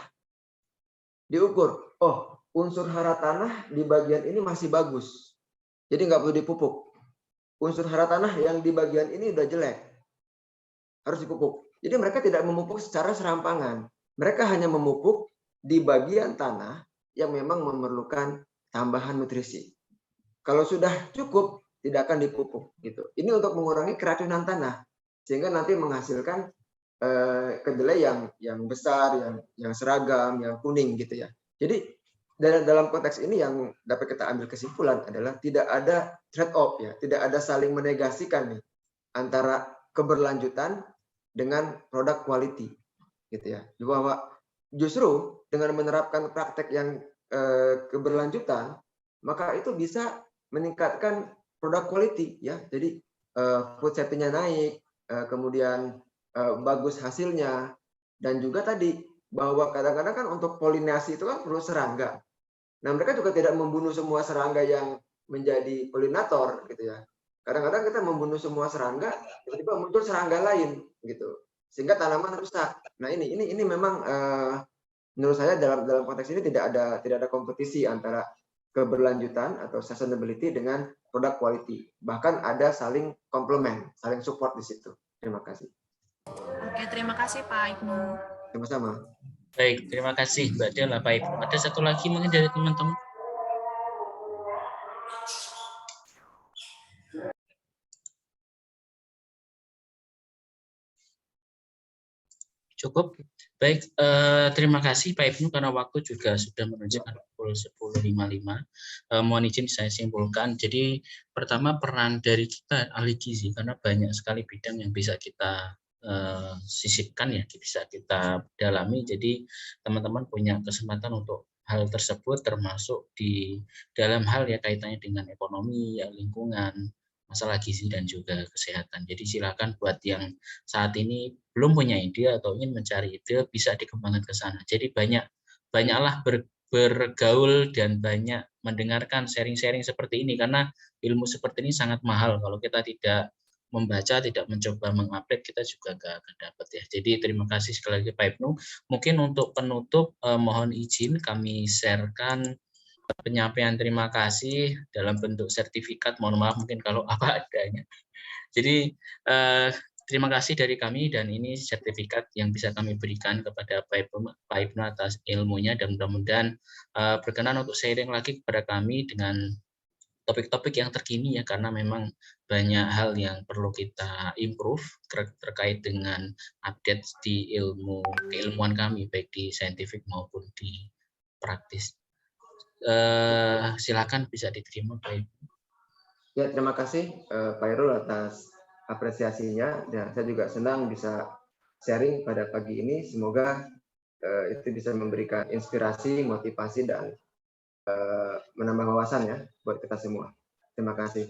diukur. Oh, unsur hara tanah di bagian ini masih bagus. Jadi nggak perlu dipupuk. Unsur hara tanah yang di bagian ini udah jelek, harus dipupuk. Jadi mereka tidak memupuk secara serampangan. Mereka hanya memupuk di bagian tanah yang memang memerlukan tambahan nutrisi. Kalau sudah cukup, tidak akan dipupuk. Gitu. Ini untuk mengurangi keracunan tanah, sehingga nanti menghasilkan kedelai yang besar, yang seragam, yang kuning gitu ya. Jadi dalam konteks ini yang dapat kita ambil kesimpulan adalah tidak ada trade-off ya, tidak ada saling menegasikan nih antara keberlanjutan dengan produk quality. Gitu ya, bahwa justru dengan menerapkan praktek yang keberlanjutan, maka itu bisa meningkatkan produk quality ya. Jadi food safety-nya naik, kemudian bagus hasilnya, dan juga tadi bahwa kadang-kadang kan untuk polinasi itu kan perlu serangga. Nah, mereka juga tidak membunuh semua serangga yang menjadi polinator gitu ya. Kadang-kadang kita membunuh semua serangga, tiba-tiba muncul serangga lain gitu. Sehingga tanaman rusak. Nah ini memang menurut saya dalam konteks ini tidak ada kompetisi antara keberlanjutan atau sustainability dengan produk quality. Bahkan ada saling komplement, saling support di situ. Terima kasih. Oke, terima kasih Pak Ibnu. Sama-sama. Baik, terima kasih Mbak Dela, Pak Ibnu. Ada satu lagi mungkin dari teman-teman. Cukup. Baik, terima kasih Pak Ibnu karena waktu juga sudah menunjukkan pukul 10.55. Mohon izin saya simpulkan. Jadi pertama peran dari kita ahli gizi karena banyak sekali bidang yang bisa kita sisipkan ya, bisa kita dalami. Jadi teman-teman punya kesempatan untuk hal tersebut termasuk di dalam hal ya kaitannya dengan ekonomi, ya, lingkungan, masalah gizi dan juga kesehatan. Jadi silakan buat yang saat ini belum punya ide atau ingin mencari ide bisa dikembangkan ke sana. Jadi banyaklah bergaul dan banyak mendengarkan sharing-sharing seperti ini karena ilmu seperti ini sangat mahal. Kalau kita tidak membaca, tidak mencoba mengupdate, kita juga nggak akan dapat ya. Jadi terima kasih sekali lagi Pak Ibnu. Mungkin untuk penutup mohon izin kami sharekan penyampaian terima kasih dalam bentuk sertifikat. Mohon maaf mungkin kalau apa adanya. Jadi terima kasih dari kami dan ini sertifikat yang bisa kami berikan kepada Pak Ibnu atas ilmunya dan mudah-mudahan berkenan untuk sharing lagi kepada kami dengan topik-topik yang terkini ya karena memang banyak hal yang perlu kita improve terkait dengan update di keilmuan kami baik di saintifik maupun di praktis. Silakan bisa diterima Pak Ibnu. Ya, terima kasih Pak Irul atas apresiasinya dan saya juga senang bisa sharing pada pagi ini. Semoga itu bisa memberikan inspirasi, motivasi dan menambah wawasan ya buat kita semua. Terima kasih.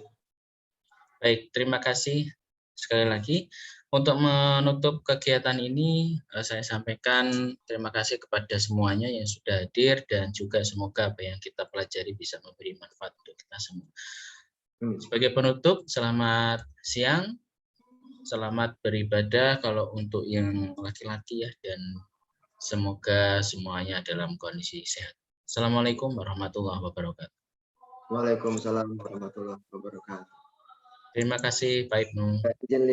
Baik, terima kasih sekali lagi. Untuk menutup kegiatan ini, saya sampaikan terima kasih kepada semuanya yang sudah hadir dan juga semoga apa yang kita pelajari bisa memberi manfaat untuk kita semua. Sebagai penutup, selamat siang, selamat beribadah kalau untuk yang laki-laki ya, dan semoga semuanya dalam kondisi sehat. Assalamualaikum warahmatullahi wabarakatuh. Waalaikumsalam warahmatullahi wabarakatuh. Terima kasih Pak Ibnu. Izin,